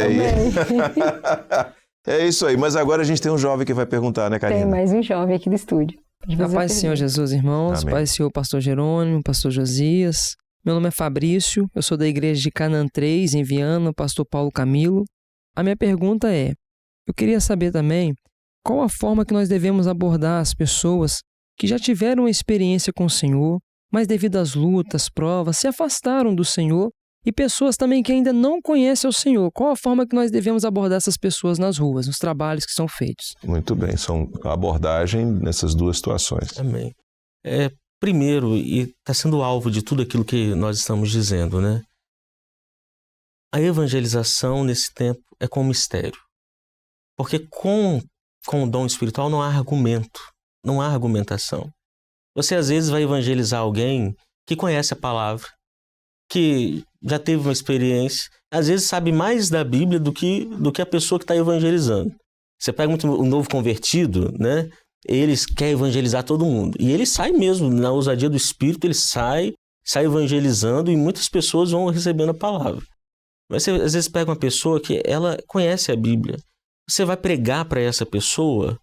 É isso aí. Mas agora a gente tem um jovem que vai perguntar, né, Karina? Tem mais um jovem aqui do estúdio. A paz do Senhor Jesus, irmãos. Amém. Paz do Senhor, pastor Jerônimo, pastor Josias. Meu nome é Fabrício, eu sou da igreja de Canaã 3, em Viana, pastor Paulo Camilo. A minha pergunta é, eu queria saber também qual a forma que nós devemos abordar as pessoas que já tiveram uma experiência com o Senhor, mas devido às lutas, provas, se afastaram do Senhor, e pessoas também que ainda não conhecem o Senhor. Qual a forma que nós devemos abordar essas pessoas nas ruas, nos trabalhos que são feitos? Muito bem, são a abordagem nessas duas situações. Amém. Primeiro, e está sendo alvo de tudo aquilo que nós estamos dizendo, né? A evangelização nesse tempo é com mistério. Porque com o dom espiritual não há argumento, não há argumentação. Você às vezes vai evangelizar alguém que conhece a palavra, que já teve uma experiência, às vezes sabe mais da Bíblia do que a pessoa que está evangelizando. Você pega um novo convertido, né? Ele quer evangelizar todo mundo. E ele sai mesmo, na ousadia do Espírito, ele sai evangelizando e muitas pessoas vão recebendo a palavra. Mas você às vezes pega uma pessoa que ela conhece a Bíblia. Você vai pregar para essa pessoa,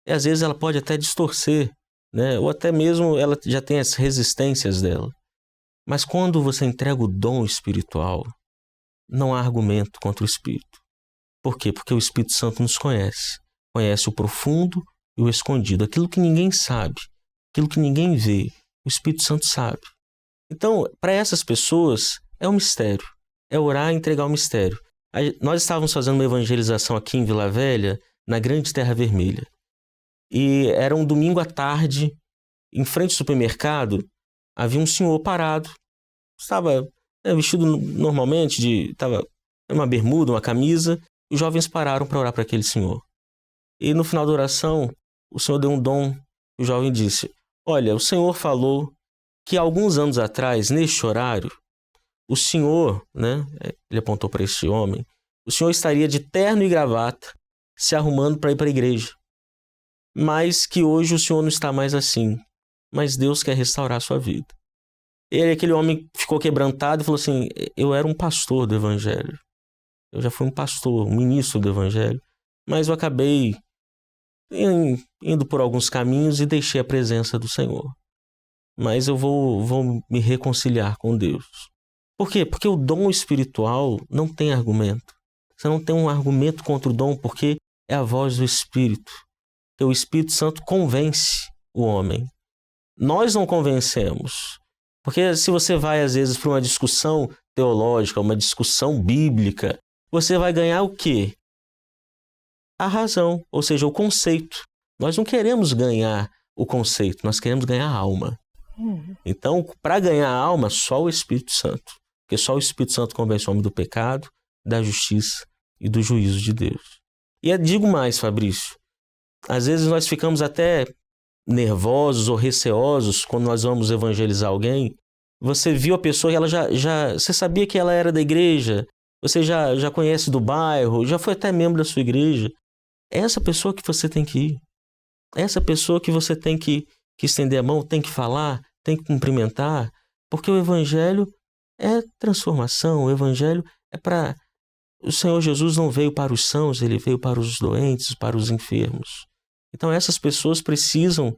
às vezes ela pode até distorcer, né? Ou até mesmo ela já tem as resistências dela. Mas quando você entrega o dom espiritual, não há argumento contra o Espírito. Por quê? Porque o Espírito Santo nos conhece. Conhece o profundo e o escondido. Aquilo que ninguém sabe, aquilo que ninguém vê, o Espírito Santo sabe. Então, para essas pessoas, é um mistério. É orar e entregar o mistério. Nós estávamos fazendo uma evangelização aqui em Vila Velha, na Grande Terra Vermelha. E era um domingo à tarde, em frente ao supermercado, havia um senhor parado. Estava vestido normalmente, estava uma bermuda, uma camisa, e os jovens pararam para orar para aquele senhor. E no final da oração, o Senhor deu um dom. O jovem disse, olha, o Senhor falou que alguns anos atrás, neste horário, o Senhor, né, ele apontou para este homem, o Senhor estaria de terno e gravata, se arrumando para ir para a igreja. Mas que hoje o Senhor não está mais assim. Mas Deus quer restaurar a sua vida. Aquele homem ficou quebrantado e falou assim, eu era um pastor do Evangelho. Eu já fui um pastor, um ministro do Evangelho. Mas eu acabei indo por alguns caminhos e deixei a presença do Senhor. Mas eu vou me reconciliar com Deus. Por quê? Porque o dom espiritual não tem argumento. Você não tem um argumento contra o dom, porque é a voz do Espírito. Porque o Espírito Santo convence o homem. Nós não convencemos. Porque se você vai, às vezes, para uma discussão teológica, uma discussão bíblica, você vai ganhar o quê? A razão, ou seja, o conceito. Nós não queremos ganhar o conceito, nós queremos ganhar a alma. Então, para ganhar a alma, só o Espírito Santo. Porque só o Espírito Santo convence o homem do pecado, da justiça e do juízo de Deus. E digo mais, Fabrício, às vezes nós ficamos até nervosos ou receosos quando nós vamos evangelizar alguém. Você viu a pessoa e ela você sabia que ela era da igreja, você já conhece do bairro, já foi até membro da sua igreja. É essa pessoa que você tem que ir. É essa pessoa que você tem que que estender a mão, tem que falar, tem que cumprimentar, porque o Evangelho é transformação, o Evangelho é para... O Senhor Jesus não veio para os sãos, Ele veio para os doentes, para os enfermos. Então essas pessoas precisam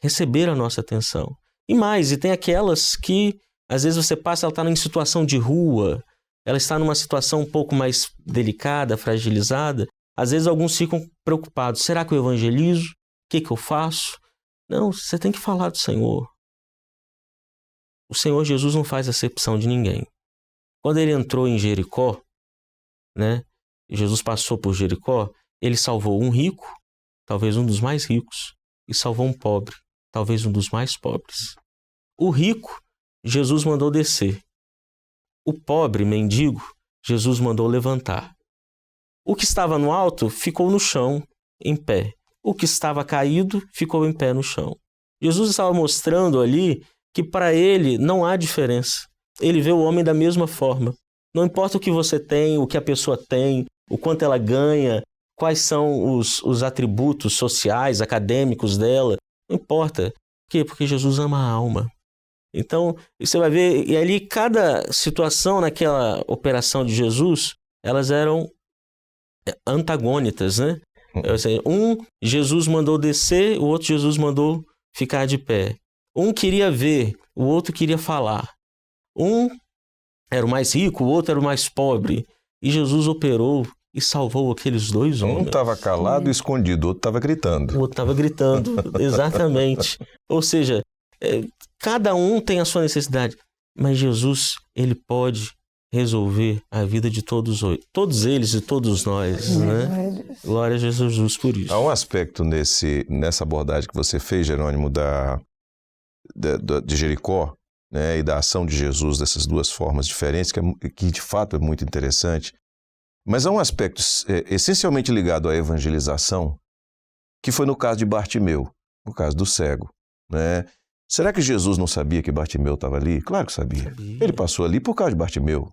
receber a nossa atenção. E mais, e tem aquelas que, às vezes você passa, ela está em situação de rua, ela está numa situação um pouco mais delicada, fragilizada. Às vezes alguns ficam preocupados. Será que eu evangelizo? O que eu faço? Não, você tem que falar do Senhor. O Senhor Jesus não faz acepção de ninguém. Quando ele entrou em Jericó, né, Jesus passou por Jericó, ele salvou um rico, talvez um dos mais ricos, e salvou um pobre, talvez um dos mais pobres. O rico, Jesus mandou descer. O pobre, mendigo, Jesus mandou levantar. O que estava no alto ficou no chão, em pé. O que estava caído ficou em pé no chão. Jesus estava mostrando ali que para ele não há diferença. Ele vê o homem da mesma forma. Não importa o que você tem, o que a pessoa tem, o quanto ela ganha, quais são os atributos sociais, acadêmicos dela. Não importa. Por quê? Porque Jesus ama a alma. Então, você vai ver, e ali cada situação naquela operação de Jesus, elas eram antagônicas, né? Jesus mandou descer, o outro Jesus mandou ficar de pé. Um queria ver, o outro queria falar. Um era o mais rico, o outro era o mais pobre. E Jesus operou e salvou aqueles dois homens. Um estava calado e escondido, o outro estava gritando. O outro estava gritando, exatamente. Ou seja, cada um tem a sua necessidade, mas Jesus, ele pode resolver a vida de todos eles e todos nós, né? Glória a Jesus por isso. Há um aspecto nessa abordagem que você fez, Jerônimo, de Jericó, né, e da ação de Jesus dessas duas formas diferentes, que de fato é muito interessante. Mas há um aspecto essencialmente ligado à evangelização, que foi no caso de Bartimeu, no caso do cego, né? Será que Jesus não sabia que Bartimeu estava ali? Claro que sabia. Ele passou ali por causa de Bartimeu,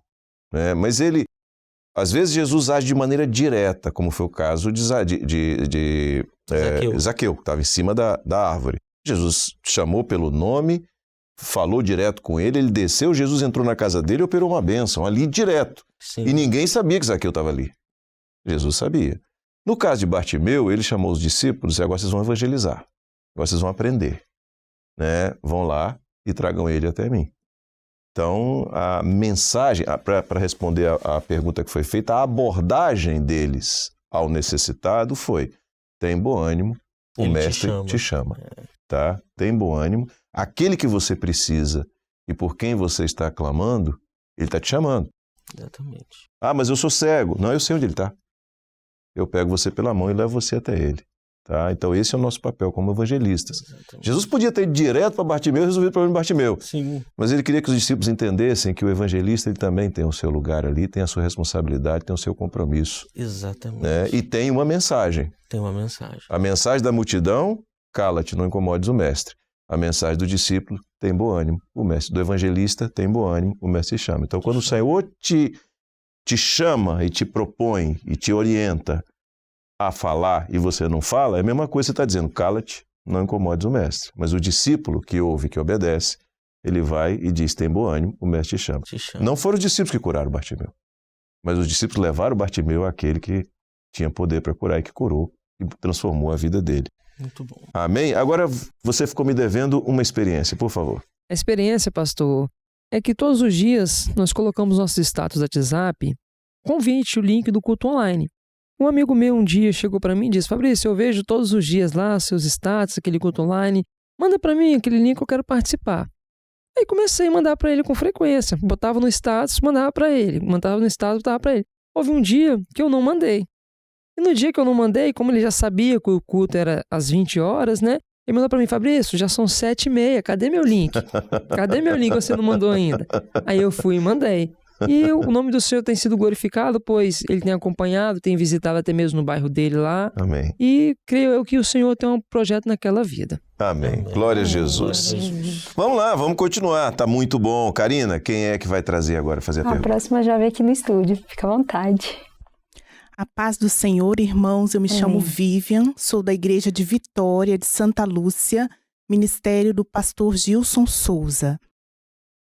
né? Mas às vezes Jesus age de maneira direta, como foi o caso de Zaqueu, que estava em cima da árvore. Jesus chamou pelo nome, falou direto com ele desceu, Jesus entrou na casa dele e operou uma bênção ali direto. Sim. E ninguém sabia que Zaqueu estava ali. Jesus sabia. No caso de Bartimeu, ele chamou os discípulos e agora vocês vão evangelizar. Agora vocês vão aprender. Né? Vão lá e tragam ele até mim. Então, a mensagem, para responder a pergunta que foi feita, a abordagem deles ao necessitado foi: tem bom ânimo, o mestre te chama. Tá? Tem bom ânimo. Aquele que você precisa e por quem você está clamando, ele está te chamando. Exatamente. Ah, mas eu sou cego. Não, eu sei onde ele está. Eu pego você pela mão e levo você até ele. Tá? Então esse é o nosso papel como evangelistas. Exatamente. Jesus podia ter ido direto para Bartimeu e resolvido o problema de Bartimeu. Sim. Mas ele queria que os discípulos entendessem que o evangelista ele também tem o seu lugar ali, tem a sua responsabilidade, tem o seu compromisso. Exatamente. Né? E tem uma mensagem. Tem uma mensagem. A mensagem da multidão: cala-te, não incomodes o mestre. A mensagem do discípulo: tem bom ânimo. O mestre do evangelista: tem bom ânimo. O mestre te chama. Então quando o Senhor te chama e te propõe e te orienta a falar e você não fala, é a mesma coisa que você está dizendo: cala-te, não incomodes o mestre. Mas o discípulo que ouve, que obedece, ele vai e diz: tem bom ânimo, o mestre te chama. Não foram os discípulos que curaram Bartimeu, mas os discípulos levaram Bartimeu àquele que tinha poder para curar e que curou e transformou a vida dele. Muito bom. Amém? Agora você ficou me devendo uma experiência, por favor. A experiência, pastor, é que todos os dias nós colocamos nossos status do WhatsApp, convite, o link do culto online. Um amigo meu um dia chegou para mim e disse: Fabrício, eu vejo todos os dias lá seus status, aquele culto online, manda para mim aquele link que eu quero participar. Aí comecei a mandar para ele com frequência, botava no status, mandava para ele, mandava no status, botava para ele. Houve um dia que eu não mandei. E no dia que eu não mandei, como ele já sabia que o culto era às 20 horas, né? Ele mandou para mim: Fabrício, já são 7h30, cadê meu link? Cadê meu link que você não mandou ainda? Aí eu fui e mandei. E o nome do Senhor tem sido glorificado, pois ele tem acompanhado, tem visitado até mesmo no bairro dele lá. Amém. E creio eu que o Senhor tem um projeto naquela vida. Amém. Amém. Glória a Jesus. Glória a Jesus. Vamos lá, vamos continuar. Tá muito bom. Karina, quem é que vai trazer agora, fazer a pergunta? A próxima já vem aqui no estúdio. Fica à vontade. A paz do Senhor, irmãos. Eu me chamo Vivian, sou da Igreja de Vitória, de Santa Lúcia, ministério do pastor Gilson Souza.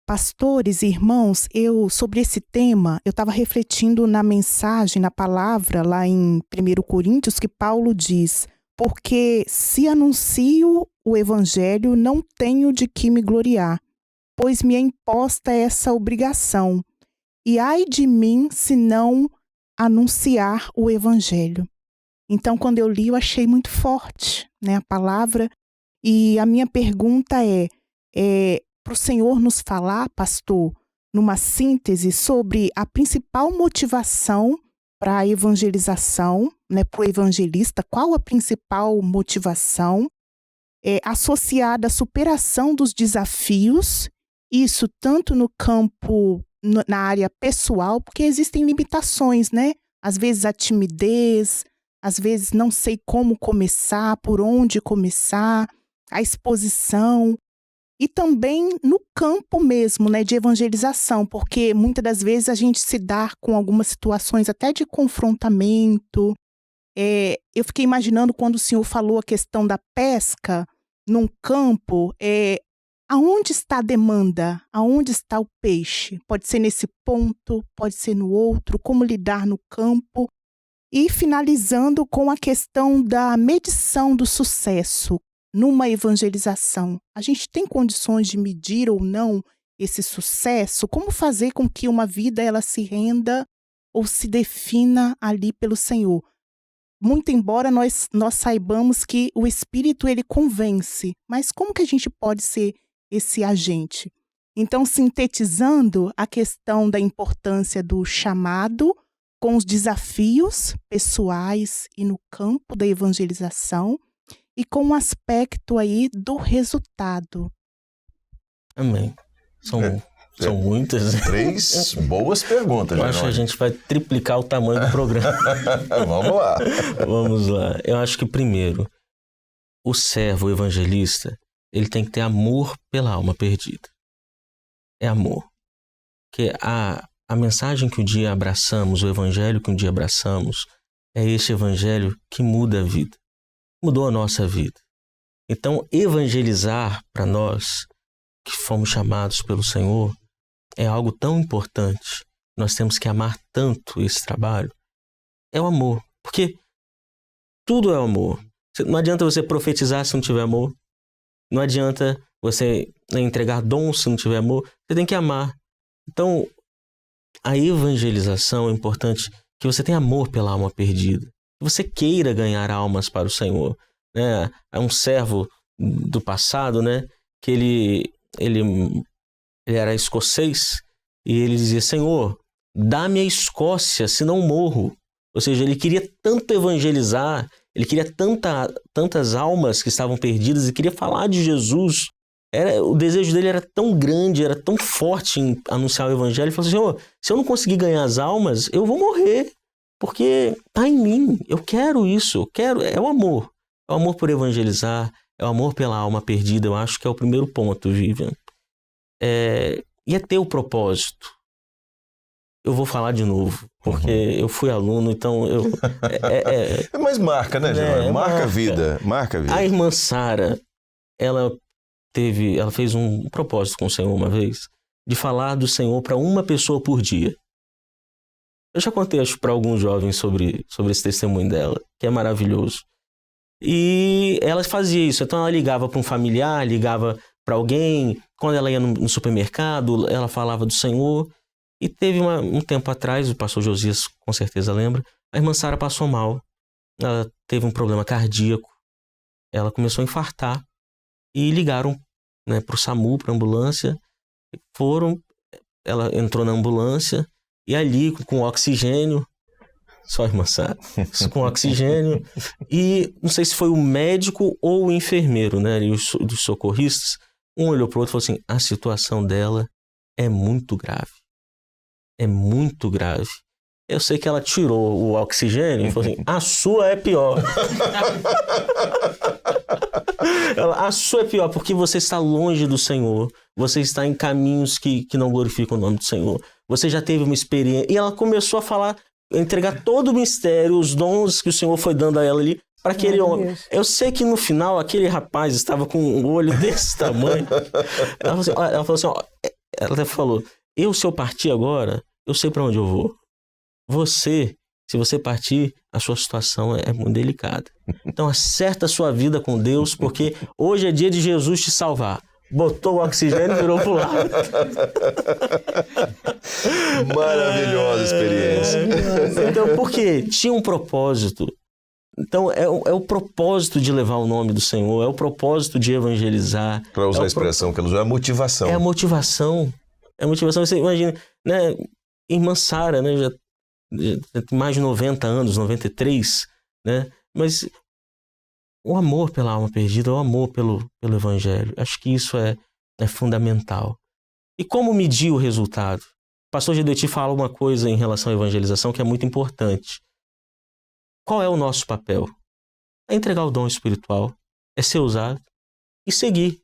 Pastores e irmãos, sobre esse tema, eu estava refletindo na mensagem, na palavra, lá em 1 Coríntios, que Paulo diz: porque se anuncio o evangelho, não tenho de que me gloriar, pois me é imposta essa obrigação. E ai de mim se não anunciar o evangelho. Então, quando eu li, eu achei muito forte, né, a palavra. E a minha pergunta para o Senhor nos falar, pastor, numa síntese sobre a principal motivação para a evangelização, né, para o evangelista, qual a principal motivação associada à superação dos desafios, isso tanto no campo, na área pessoal, porque existem limitações, né? Às vezes a timidez, às vezes não sei como começar, por onde começar, a exposição, e também no campo mesmo, né, de evangelização, porque muitas das vezes a gente se dá com algumas situações até de confrontamento. Eu fiquei imaginando quando o senhor falou a questão da pesca num campo, aonde está a demanda? Aonde está o peixe? Pode ser nesse ponto, pode ser no outro, como lidar no campo. E finalizando com a questão da medição do sucesso numa evangelização. A gente tem condições de medir ou não esse sucesso? Como fazer com que uma vida ela se renda ou se defina ali pelo Senhor? Muito embora nós saibamos que o Espírito ele convence, mas como que a gente pode ser esse agente? Então, sintetizando a questão da importância do chamado com os desafios pessoais e no campo da evangelização, e com o aspecto aí do resultado. Amém. São muitas. 3 boas perguntas. Eu acho que a gente vai triplicar o tamanho do programa. Vamos lá. Vamos lá. Eu acho que, primeiro, o servo, o evangelista, ele tem que ter amor pela alma perdida. É amor. Porque a mensagem que um dia abraçamos, o evangelho que um dia abraçamos, é este evangelho que muda a vida. Mudou a nossa vida. Então, evangelizar para nós, que fomos chamados pelo Senhor, é algo tão importante. Nós temos que amar tanto esse trabalho. É o amor. Porque tudo é amor. Não adianta você profetizar se não tiver amor. Não adianta você entregar dons se não tiver amor. Você tem que amar. Então, a evangelização é importante que você tenha amor pela alma perdida. Que você queira ganhar almas para o Senhor. Né? É um servo do passado, né? Que ele era escocês e ele dizia: Senhor, dá-me a Escócia, senão morro. Ou seja, ele queria tanto evangelizar, ele queria tantas almas que estavam perdidas e queria falar de Jesus. O desejo dele era tão grande, era tão forte em anunciar o evangelho. Ele falou assim: Senhor, se eu não conseguir ganhar as almas, eu vou morrer. Porque está em mim, eu quero isso, é o amor. É o amor por evangelizar, é o amor pela alma perdida. Eu acho que é o primeiro ponto, Vivian. E é ter o propósito. Eu vou falar de novo, porque eu fui aluno, então Mas marca, né, Jerônimo? Marca a vida, marca a vida. A irmã Sara, ela fez um propósito com o Senhor uma vez, de falar do Senhor para uma pessoa por dia. Eu já contei, acho, para alguns jovens sobre esse testemunho dela, que é maravilhoso. E ela fazia isso. Então ela ligava para um familiar, ligava para alguém. Quando ela ia no supermercado, ela falava do Senhor. E teve um tempo atrás, o pastor Josias com certeza lembra, a irmã Sara passou mal. Ela teve um problema cardíaco. Ela começou a infartar. E ligaram, né, para o SAMU, para a ambulância. Ela entrou na ambulância. E ali, com oxigênio, só a irmã Sara, com oxigênio, e não sei se foi o médico ou o enfermeiro, né, e os socorristas, um olhou para o outro e falou assim: a situação dela é muito grave. É muito grave. Eu sei que ela tirou o oxigênio e falou assim: a sua é pior. A sua é pior porque você está longe do Senhor. Você está em caminhos que não glorificam o nome do Senhor. Você já teve uma experiência. E ela começou a falar, a entregar todo o mistério, os dons que o Senhor foi dando a ela ali. para aquele homem. Eu sei que no final aquele rapaz estava com um olho desse tamanho. Ela falou assim, ela até falou, se eu partir agora, eu sei para onde eu vou. Se você partir, a sua situação é muito delicada. Então acerta a sua vida com Deus, porque hoje é dia de Jesus te salvar. Botou o oxigênio e virou pro lado. Maravilhosa experiência. Então, por quê? Tinha um propósito. Então, é o propósito de levar o nome do Senhor, é o propósito de evangelizar. Para usar a expressão que ela usou, é a motivação. É a motivação. É a motivação. Você imagina, né? Irmã Sara, né? Já tem mais de 90 anos, 93, né? Mas o amor pela alma perdida, o amor pelo evangelho. Acho que isso é fundamental. E como medir o resultado? O pastor Gedeti fala uma coisa em relação à evangelização que é muito importante. Qual é o nosso papel? É entregar o dom espiritual, é ser usado e seguir.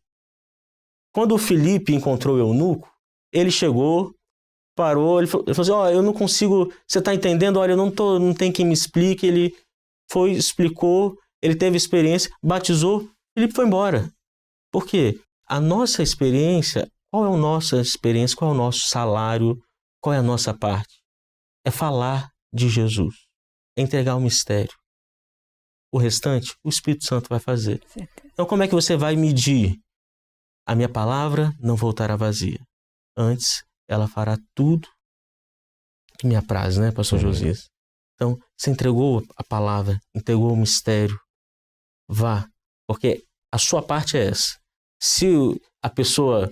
Quando o Filipe encontrou o eunuco, ele chegou, parou, ele falou assim, eu não consigo, você está entendendo? Olha, não tem quem me explique. Ele foi, explicou, ele teve experiência, batizou, Filipe foi embora. Por quê? A nossa experiência, qual é a nossa experiência, qual é o nosso salário, qual é a nossa parte? É falar de Jesus, é entregar o mistério. O restante, o Espírito Santo vai fazer. Então, como é que você vai medir? A minha palavra não voltará vazia. Antes, ela fará tudo que me apraz, né, pastor Josias? Então, você entregou a palavra, entregou o mistério, vá, porque a sua parte é essa. Se a pessoa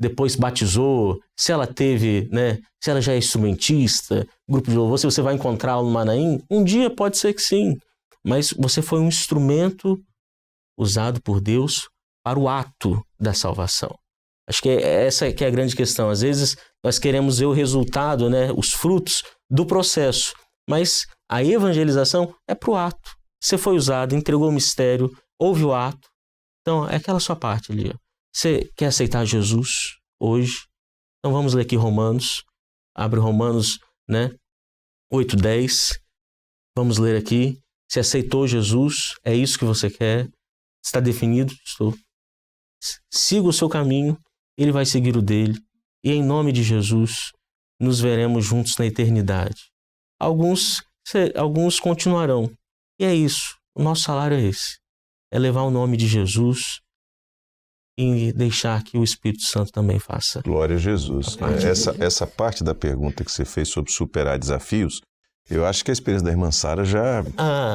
depois batizou, se ela teve, né, se ela já é instrumentista, grupo de louvor, se você vai encontrá-lo no Manaim, um dia pode ser que sim, mas você foi um instrumento usado por Deus para o ato da salvação. Acho que essa que é a grande questão. Às vezes nós queremos ver o resultado, né, os frutos do processo, mas a evangelização é para o ato. Você foi usado, entregou o mistério, houve o ato. Então, é aquela sua parte ali. Ó. Você quer aceitar Jesus hoje? Então vamos ler aqui Romanos. Abre Romanos, né, 8:10. Vamos ler aqui. Se aceitou Jesus, é isso que você quer? Está definido? Estou. Siga o seu caminho, ele vai seguir o dele. E em nome de Jesus, nos veremos juntos na eternidade. Alguns continuarão. E é isso. O nosso salário é esse. É levar o nome de Jesus e deixar que o Espírito Santo também faça. Glória a Jesus. Essa parte da pergunta que você fez sobre superar desafios, eu acho que a experiência da irmã Sara já,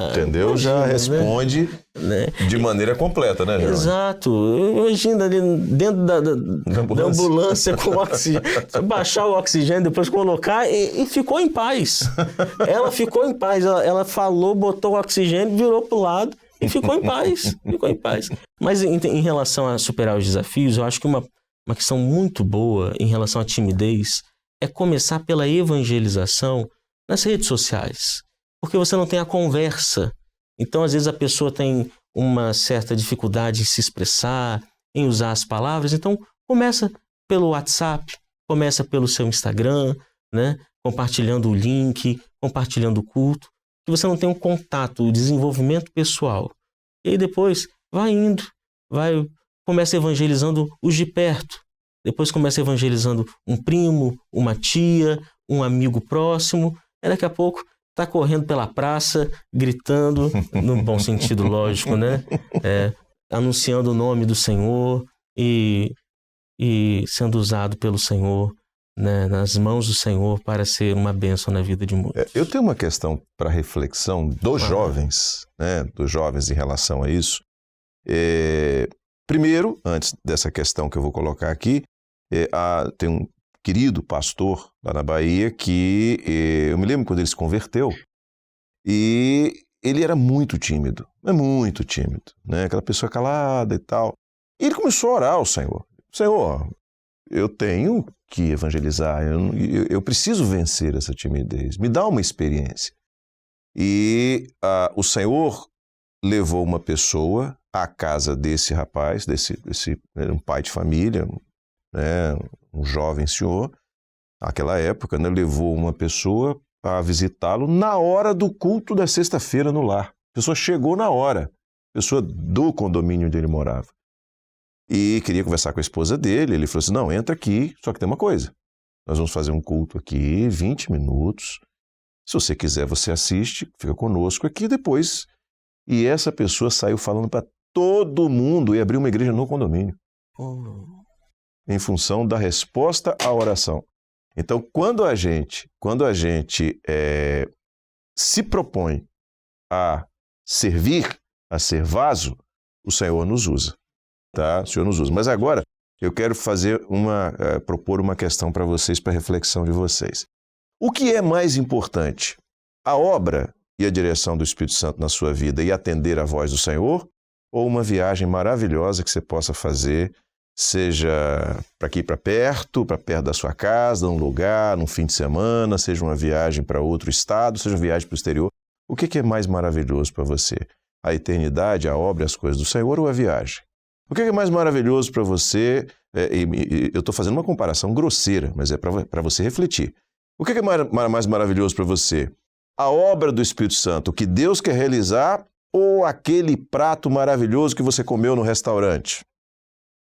entendeu? Imagina, já responde, né, de maneira completa, né, João? Exato. Imagina ali dentro da ambulância com o oxigênio, baixar o oxigênio, depois colocar e ficou em paz. Ela ficou em paz. Ela falou, botou o oxigênio, virou para o lado e ficou em paz. Ficou em paz. Mas em relação a superar os desafios, eu acho que uma questão muito boa em relação à timidez é começar pela evangelização nas redes sociais, porque você não tem a conversa. Então, às vezes, a pessoa tem uma certa dificuldade em se expressar, em usar as palavras. Então, começa pelo WhatsApp, começa pelo seu Instagram, né? Compartilhando o link, compartilhando o culto, que você não tem um contato, o desenvolvimento pessoal. E aí depois vai indo, começa evangelizando os de perto, depois começa evangelizando um primo, uma tia, um amigo próximo. E daqui a pouco está correndo pela praça, gritando, no bom sentido lógico, né? Anunciando o nome do Senhor e sendo usado pelo Senhor, né? Nas mãos do Senhor para ser uma bênção na vida de muitos. Eu tenho uma questão para reflexão dos jovens, né? Dos jovens em relação a isso. Primeiro, antes dessa questão que eu vou colocar aqui, tem um querido pastor lá na Bahia que eu me lembro quando ele se converteu e ele era muito tímido, né? Aquela pessoa calada e tal. E ele começou a orar ao Senhor. Senhor, eu tenho que evangelizar, eu preciso vencer essa timidez, me dá uma experiência. E o Senhor levou uma pessoa à casa desse rapaz, um pai de família, né? Um jovem senhor, naquela época, né, levou uma pessoa a visitá-lo na hora do culto da sexta-feira no lar. A pessoa chegou na hora, a pessoa do condomínio onde ele morava. E queria conversar com a esposa dele, ele falou assim, não, entra aqui, só que tem uma coisa, nós vamos fazer um culto aqui, 20 minutos, se você quiser você assiste, fica conosco aqui depois. E essa pessoa saiu falando para todo mundo e abriu uma igreja no condomínio. Em função da resposta à oração. Então, quando a gente se propõe a servir, a ser vaso, o Senhor nos usa. Tá? O Senhor nos usa. Mas agora, eu quero propor uma questão para vocês, para a reflexão de vocês. O que é mais importante? A obra e a direção do Espírito Santo na sua vida e atender à voz do Senhor? Ou uma viagem maravilhosa que você possa fazer, seja para aqui para perto da sua casa, num lugar, num fim de semana, seja uma viagem para outro estado, seja uma viagem para o exterior. O que é mais maravilhoso para você? A eternidade, a obra e as coisas do Senhor ou a viagem? O que é mais maravilhoso para você? Eu estou fazendo uma comparação grosseira, mas é para você refletir. O que é mais maravilhoso para você? A obra do Espírito Santo, o que Deus quer realizar, ou aquele prato maravilhoso que você comeu no restaurante?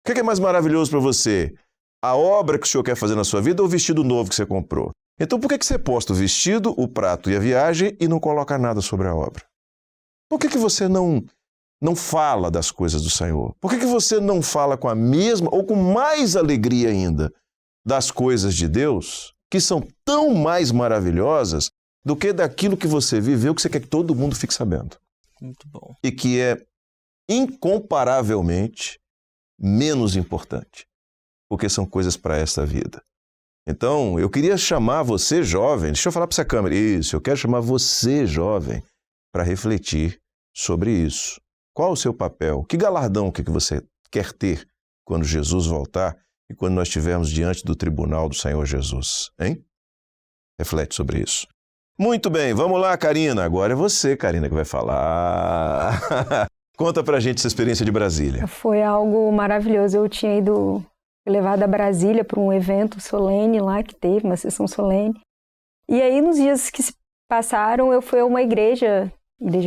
O que é mais maravilhoso para você? A obra que o Senhor quer fazer na sua vida ou o vestido novo que você comprou? Então por que você posta o vestido, o prato e a viagem e não coloca nada sobre a obra? Por que você não fala das coisas do Senhor? Por que você não fala com a mesma ou com mais alegria ainda das coisas de Deus, que são tão mais maravilhosas do que daquilo que você viveu, que você quer que todo mundo fique sabendo? Muito bom. E que é incomparavelmente menos importante, porque são coisas para esta vida. Então, eu queria chamar você, jovem, deixa eu falar para essa câmera, isso, eu quero chamar você, jovem, para refletir sobre isso. Qual o seu papel? Que galardão que você quer ter quando Jesus voltar e quando nós estivermos diante do tribunal do Senhor Jesus? Hein? Reflete sobre isso. Muito bem, vamos lá, Karina. Agora é você, Karina, que vai falar. Conta pra gente essa experiência de Brasília. Foi algo maravilhoso. Eu tinha ido levado a Brasília para um evento solene lá que teve, uma sessão solene. E aí, nos dias que se passaram, eu fui a uma igreja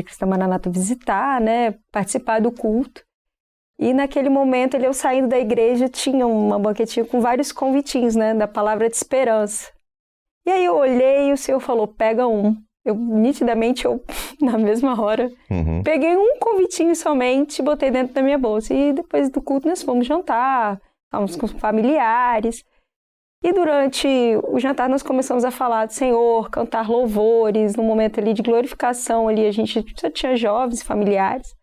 Cristã Maranata visitar, né, participar do culto. E naquele momento, eu saindo da igreja, tinha uma banquetinha com vários convitinhos, né, da palavra de esperança. E aí eu olhei e o Senhor falou, pega um. Nitidamente, na mesma hora, peguei um convitinho somente e botei dentro da minha bolsa. E depois do culto nós fomos jantar, estávamos com familiares. E durante o jantar nós começamos a falar do Senhor, cantar louvores, num momento ali de glorificação, ali a gente só tinha jovens, familiares.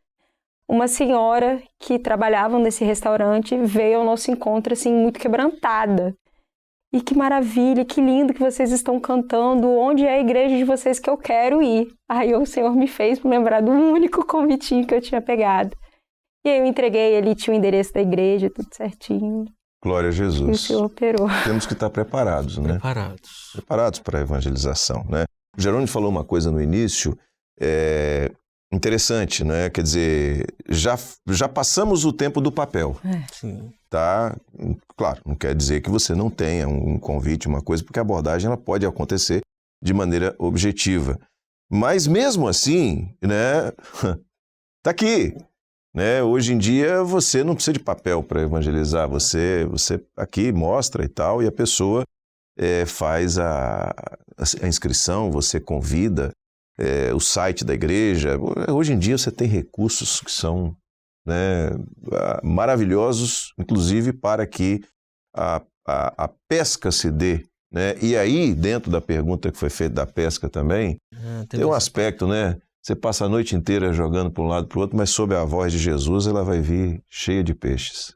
Uma senhora que trabalhava nesse restaurante veio ao nosso encontro assim, muito quebrantada. E que maravilha, que lindo que vocês estão cantando, onde é a igreja de vocês que eu quero ir? Aí o Senhor me fez lembrar do único convitinho que eu tinha pegado. E aí eu entreguei, ali tinha o endereço da igreja, tudo certinho. Glória a Jesus. E o Senhor operou. Temos que estar preparados, né? Preparados para a evangelização, né? O Jerônimo falou uma coisa no início, interessante, né? Quer dizer, já passamos o tempo do papel. Sim. Tá? Claro, não quer dizer que você não tenha um convite, uma coisa, porque a abordagem ela pode acontecer de maneira objetiva. Mas mesmo assim, né? Tá aqui. Né? Hoje em dia você não precisa de papel para evangelizar, você aqui mostra e tal, e a pessoa faz a inscrição, você convida, o site da igreja. Hoje em dia você tem recursos que são, né, maravilhosos, inclusive para que a pesca se dê. Né? E aí, dentro da pergunta que foi feita da pesca também, tem um aspecto, né? Você passa a noite inteira jogando para um lado e para o outro, mas sob a voz de Jesus ela vai vir cheia de peixes.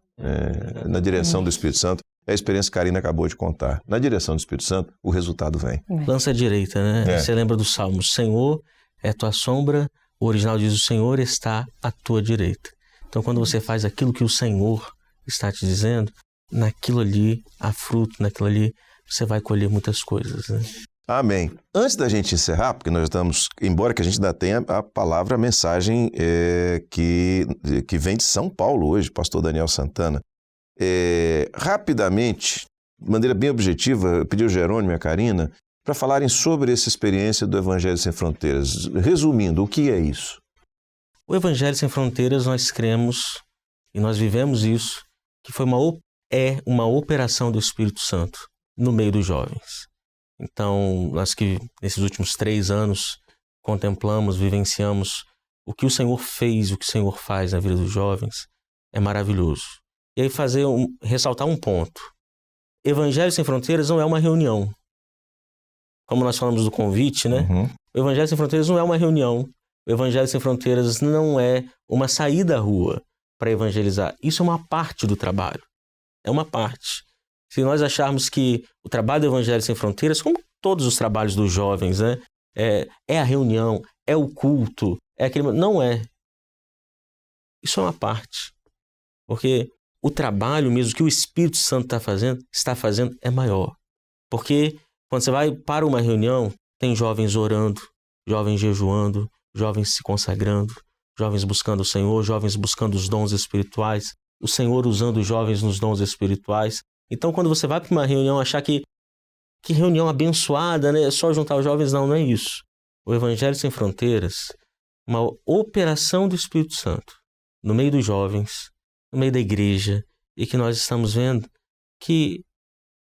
Na direção do Espírito Santo, é a experiência que a Karina acabou de contar. Na direção do Espírito Santo, o resultado vem. Lança à direita, né? Você lembra do Salmo, Senhor é tua sombra, o original diz o Senhor está à tua direita. Então quando você faz aquilo que o Senhor está te dizendo, naquilo ali há fruto, naquilo ali você vai colher muitas coisas, né? Amém. Antes da gente encerrar, porque nós estamos, embora que a gente ainda tenha a palavra, a mensagem que vem de São Paulo hoje, pastor Daniel Santana. Rapidamente, de maneira bem objetiva, eu pedi ao Jerônimo e a Karina para falarem sobre essa experiência do Evangelho Sem Fronteiras. Resumindo, o que é isso? O Evangelho Sem Fronteiras, nós cremos e nós vivemos isso, que foi uma operação do Espírito Santo no meio dos jovens. Então, nós que nesses últimos 3 anos contemplamos, vivenciamos o que o Senhor fez, o que o Senhor faz na vida dos jovens, é maravilhoso. E aí ressaltar um ponto. Evangelho Sem Fronteiras não é uma reunião. Como nós falamos do convite, né? Uhum. O Evangelho Sem Fronteiras não é uma reunião. O Evangelho Sem Fronteiras não é uma saída à rua para evangelizar. Isso é uma parte do trabalho. É uma parte. Se nós acharmos que o trabalho do Evangelho Sem Fronteiras, como todos os trabalhos dos jovens, né? É a reunião, é o culto, é aquele... Não é. Isso é uma parte. Porque o trabalho mesmo que o Espírito Santo está fazendo é maior. Porque quando você vai para uma reunião, tem jovens orando, jovens jejuando, jovens se consagrando, jovens buscando o Senhor, jovens buscando os dons espirituais, o Senhor usando os jovens nos dons espirituais. Então, quando você vai para uma reunião, achar que reunião abençoada, né? É só juntar os jovens, não é isso. O Evangelho Sem Fronteiras, uma operação do Espírito Santo no meio dos jovens, no meio da igreja, e que nós estamos vendo que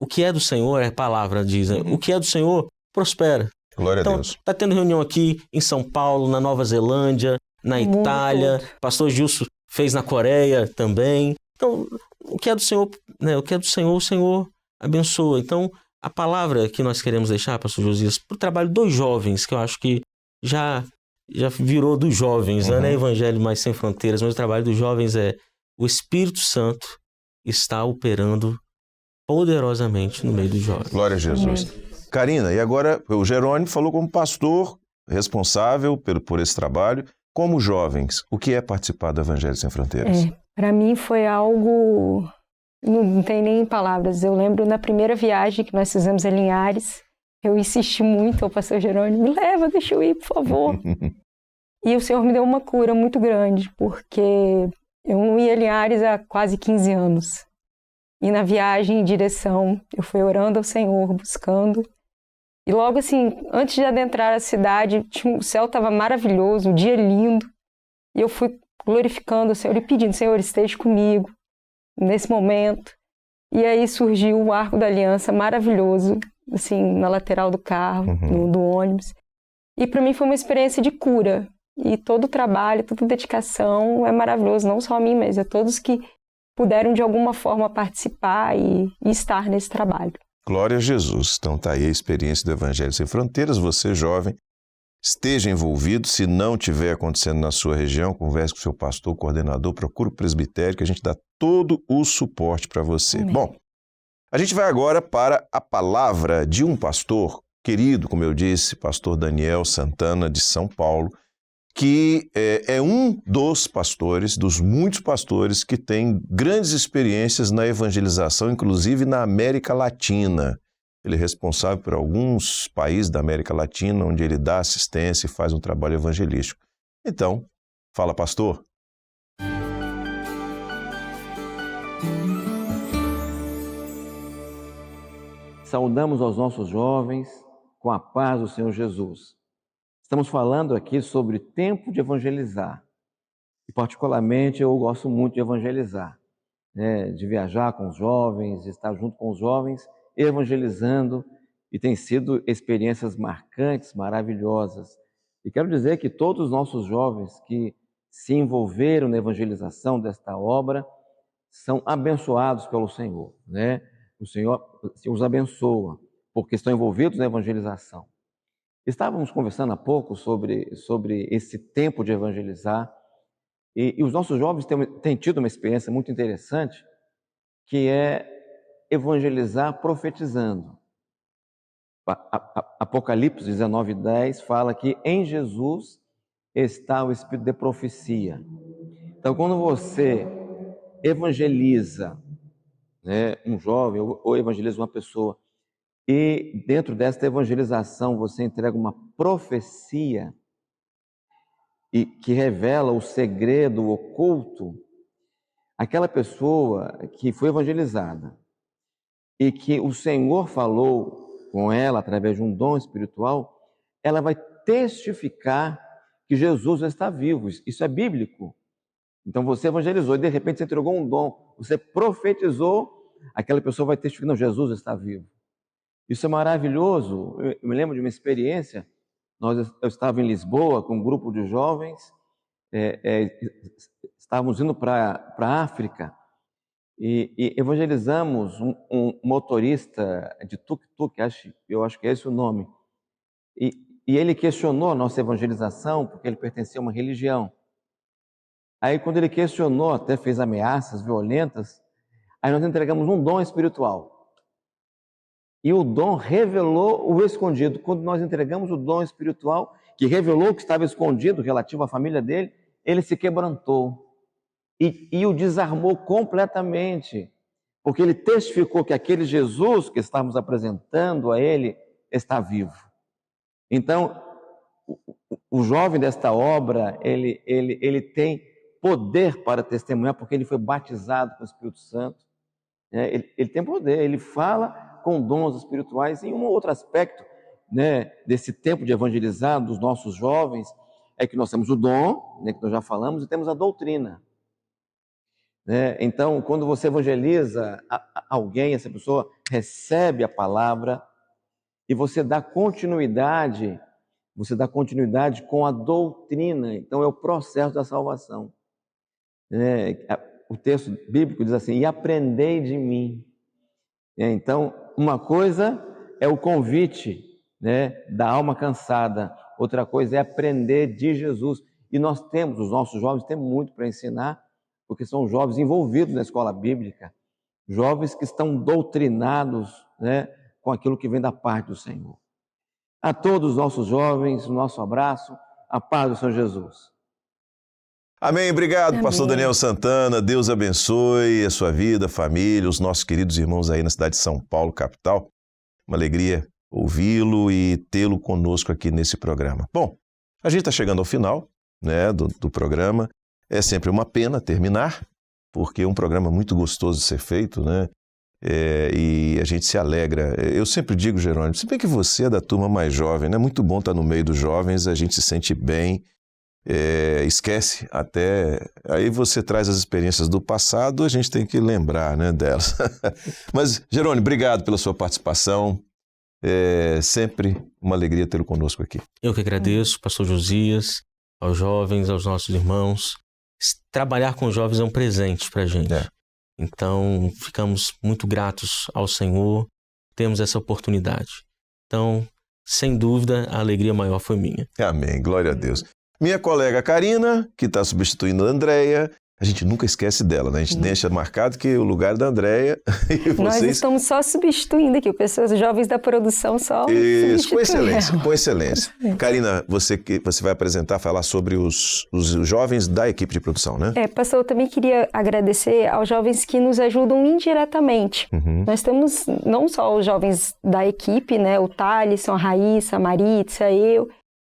o que é do Senhor, a palavra diz, né? O que é do Senhor prospera. Glória então, a Deus. Está tendo reunião aqui em São Paulo, na Nova Zelândia, na Itália, pastor Gilson fez na Coreia também. Então, o que é do Senhor, né? O que é do Senhor, o Senhor abençoa. Então, a palavra que nós queremos deixar, pastor Josias, para o trabalho dos jovens, que eu acho que já virou dos jovens, não é Evangelho Mais Sem Fronteiras, mas o trabalho dos jovens é: o Espírito Santo está operando poderosamente no meio dos jovens. Glória a Jesus. Karina, e agora o Jerônimo falou como pastor responsável por esse trabalho. Como jovens, o que é participar do Evangelho Sem Fronteiras? Para mim foi algo... Não tem nem palavras. Eu lembro na primeira viagem que nós fizemos em Linhares, eu insisti muito ao pastor Jerônimo: me leva, deixa eu ir, por favor. E o Senhor me deu uma cura muito grande, porque eu não ia a Linhares há quase 15 anos. E na viagem em direção, eu fui orando ao Senhor, buscando. E logo assim, antes de adentrar a cidade, o céu estava maravilhoso, um dia lindo. E eu fui glorificando o Senhor e pedindo: Senhor, esteja comigo nesse momento. E aí surgiu o Arco da Aliança maravilhoso, assim, na lateral do carro, do ônibus. E para mim foi uma experiência de cura. E todo o trabalho, toda a dedicação é maravilhoso, não só a mim, mas a todos que puderam de alguma forma participar e estar nesse trabalho. Glória a Jesus. Então está aí a experiência do Evangelho Sem Fronteiras. Você, jovem, esteja envolvido. Se não estiver acontecendo na sua região, converse com o seu pastor, coordenador, procure o presbitério, que a gente dá todo o suporte para você. Amém. Bom, a gente vai agora para a palavra de um pastor querido, como eu disse, pastor Daniel Santana, de São Paulo, que é um dos pastores, dos muitos pastores que tem grandes experiências na evangelização, inclusive na América Latina. Ele é responsável por alguns países da América Latina, onde ele dá assistência e faz um trabalho evangelístico. Então, fala, pastor. Saudamos aos nossos jovens com a paz do Senhor Jesus. Estamos falando aqui sobre tempo de evangelizar. E particularmente eu gosto muito de evangelizar, né? De viajar com os jovens, de estar junto com os jovens, evangelizando, e tem sido experiências marcantes, maravilhosas. E quero dizer que todos os nossos jovens que se envolveram na evangelização desta obra são abençoados pelo Senhor, né? O Senhor os abençoa, porque estão envolvidos na evangelização. Estávamos conversando há pouco sobre esse tempo de evangelizar, e os nossos jovens têm tido uma experiência muito interessante, que é evangelizar profetizando. Apocalipse 19:10 fala que em Jesus está o espírito de profecia. Então, quando você evangeliza, né, um jovem ou evangeliza uma pessoa, e dentro desta evangelização você entrega uma profecia e que revela o segredo oculto, aquela pessoa que foi evangelizada e que o Senhor falou com ela através de um dom espiritual, ela vai testificar que Jesus está vivo. Isso é bíblico. Então você evangelizou e de repente você entregou um dom, você profetizou, aquela pessoa vai testificar, não, Jesus está vivo. Isso é maravilhoso. Eu me lembro de uma experiência, eu estava em Lisboa com um grupo de jovens, estávamos indo para a África e evangelizamos um motorista de tuk-tuk, eu acho que é esse o nome, e ele questionou a nossa evangelização porque ele pertencia a uma religião. Aí quando ele questionou, até fez ameaças violentas, aí nós entregamos um dom espiritual. E o dom revelou o escondido. Quando nós entregamos o dom espiritual, que revelou o que estava escondido relativo à família dele, ele se quebrantou e o desarmou completamente, porque ele testificou que aquele Jesus que estávamos apresentando a ele está vivo. Então, o jovem desta obra, ele tem poder para testemunhar, porque ele foi batizado com o Espírito Santo. Ele tem poder, ele fala com dons espirituais. E um outro aspecto, né, desse tempo de evangelizar dos nossos jovens é que nós temos o dom, né, que nós já falamos, e temos a doutrina. Então, quando você evangeliza alguém, essa pessoa recebe a palavra e você dá continuidade com a doutrina. Então, é o processo da salvação. O texto bíblico diz assim: e aprendei de mim. Então, uma coisa é o convite, né, da alma cansada, outra coisa é aprender de Jesus. E nós temos, os nossos jovens têm muito para ensinar, porque são jovens envolvidos na escola bíblica, jovens que estão doutrinados, né, com aquilo que vem da parte do Senhor. A todos os nossos jovens, o nosso abraço, a paz do Senhor Jesus. Amém. Obrigado, Amém. Pastor Daniel Santana. Deus abençoe a sua vida, a família, os nossos queridos irmãos aí na cidade de São Paulo, capital. Uma alegria ouvi-lo e tê-lo conosco aqui nesse programa. Bom, a gente está chegando ao final, né, do programa. É sempre uma pena terminar, porque é um programa muito gostoso de ser feito, né? E a gente se alegra. Eu sempre digo, Jerônimo, se bem que você é da turma mais jovem, né? Muito bom estar no meio dos jovens, a gente se sente bem. Esquece até, aí você traz as experiências do passado, a gente tem que lembrar, né, delas. Mas, Jerônimo, obrigado pela sua participação, sempre uma alegria tê-lo conosco aqui. Eu que agradeço, pastor Josias, aos jovens, aos nossos irmãos. Trabalhar com jovens é um presente para a gente. Então, ficamos muito gratos ao Senhor, temos essa oportunidade. Então, sem dúvida, a alegria maior foi minha. Amém, glória a Deus. Minha colega Karina, que está substituindo a Andréia, a gente nunca esquece dela, né? A gente deixa marcado que o lugar da Andréia e vocês... Nós estamos só substituindo aqui, pessoas jovens da produção só. Isso, com excelência, com excelência. Karina, você vai apresentar, falar sobre os jovens da equipe de produção, né? Pastor, eu também queria agradecer aos jovens que nos ajudam indiretamente. Nós temos não só os jovens da equipe, né? O Thalisson, a Raíssa, a Maritza, eu...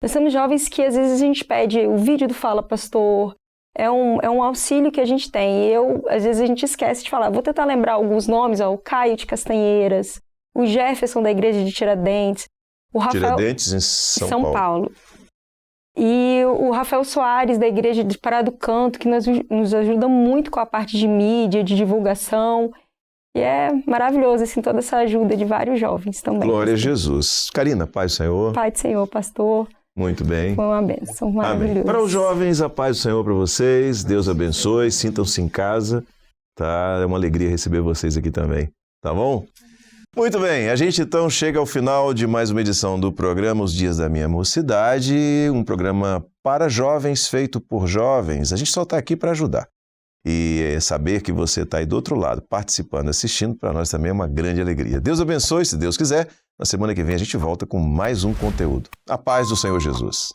Nós somos jovens que às vezes a gente pede o vídeo do Fala Pastor, é um auxílio que a gente tem. E às vezes a gente esquece de falar, vou tentar lembrar alguns nomes, o Caio de Castanheiras, o Jefferson da Igreja de Tiradentes, o Rafael... Tiradentes em São Paulo. E o Rafael Soares da Igreja de Pará do Canto, que nos ajuda muito com a parte de mídia, de divulgação. E é maravilhoso, assim, toda essa ajuda de vários jovens também. Glória a Jesus. Karina, Pai do Senhor. Pai do Senhor, pastor. Muito bem. Foi uma bênção, maravilhoso. Amém. Para os jovens, a paz do Senhor para vocês. Deus abençoe, sintam-se em casa. Tá? É uma alegria receber vocês aqui também. Tá bom? Muito bem, a gente então chega ao final de mais uma edição do programa Os Dias da Minha Mocidade, um programa para jovens, feito por jovens. A gente só está aqui para ajudar. E saber que você está aí do outro lado, participando, assistindo, para nós também é uma grande alegria. Deus abençoe, se Deus quiser. Na semana que vem a gente volta com mais um conteúdo. A paz do Senhor Jesus.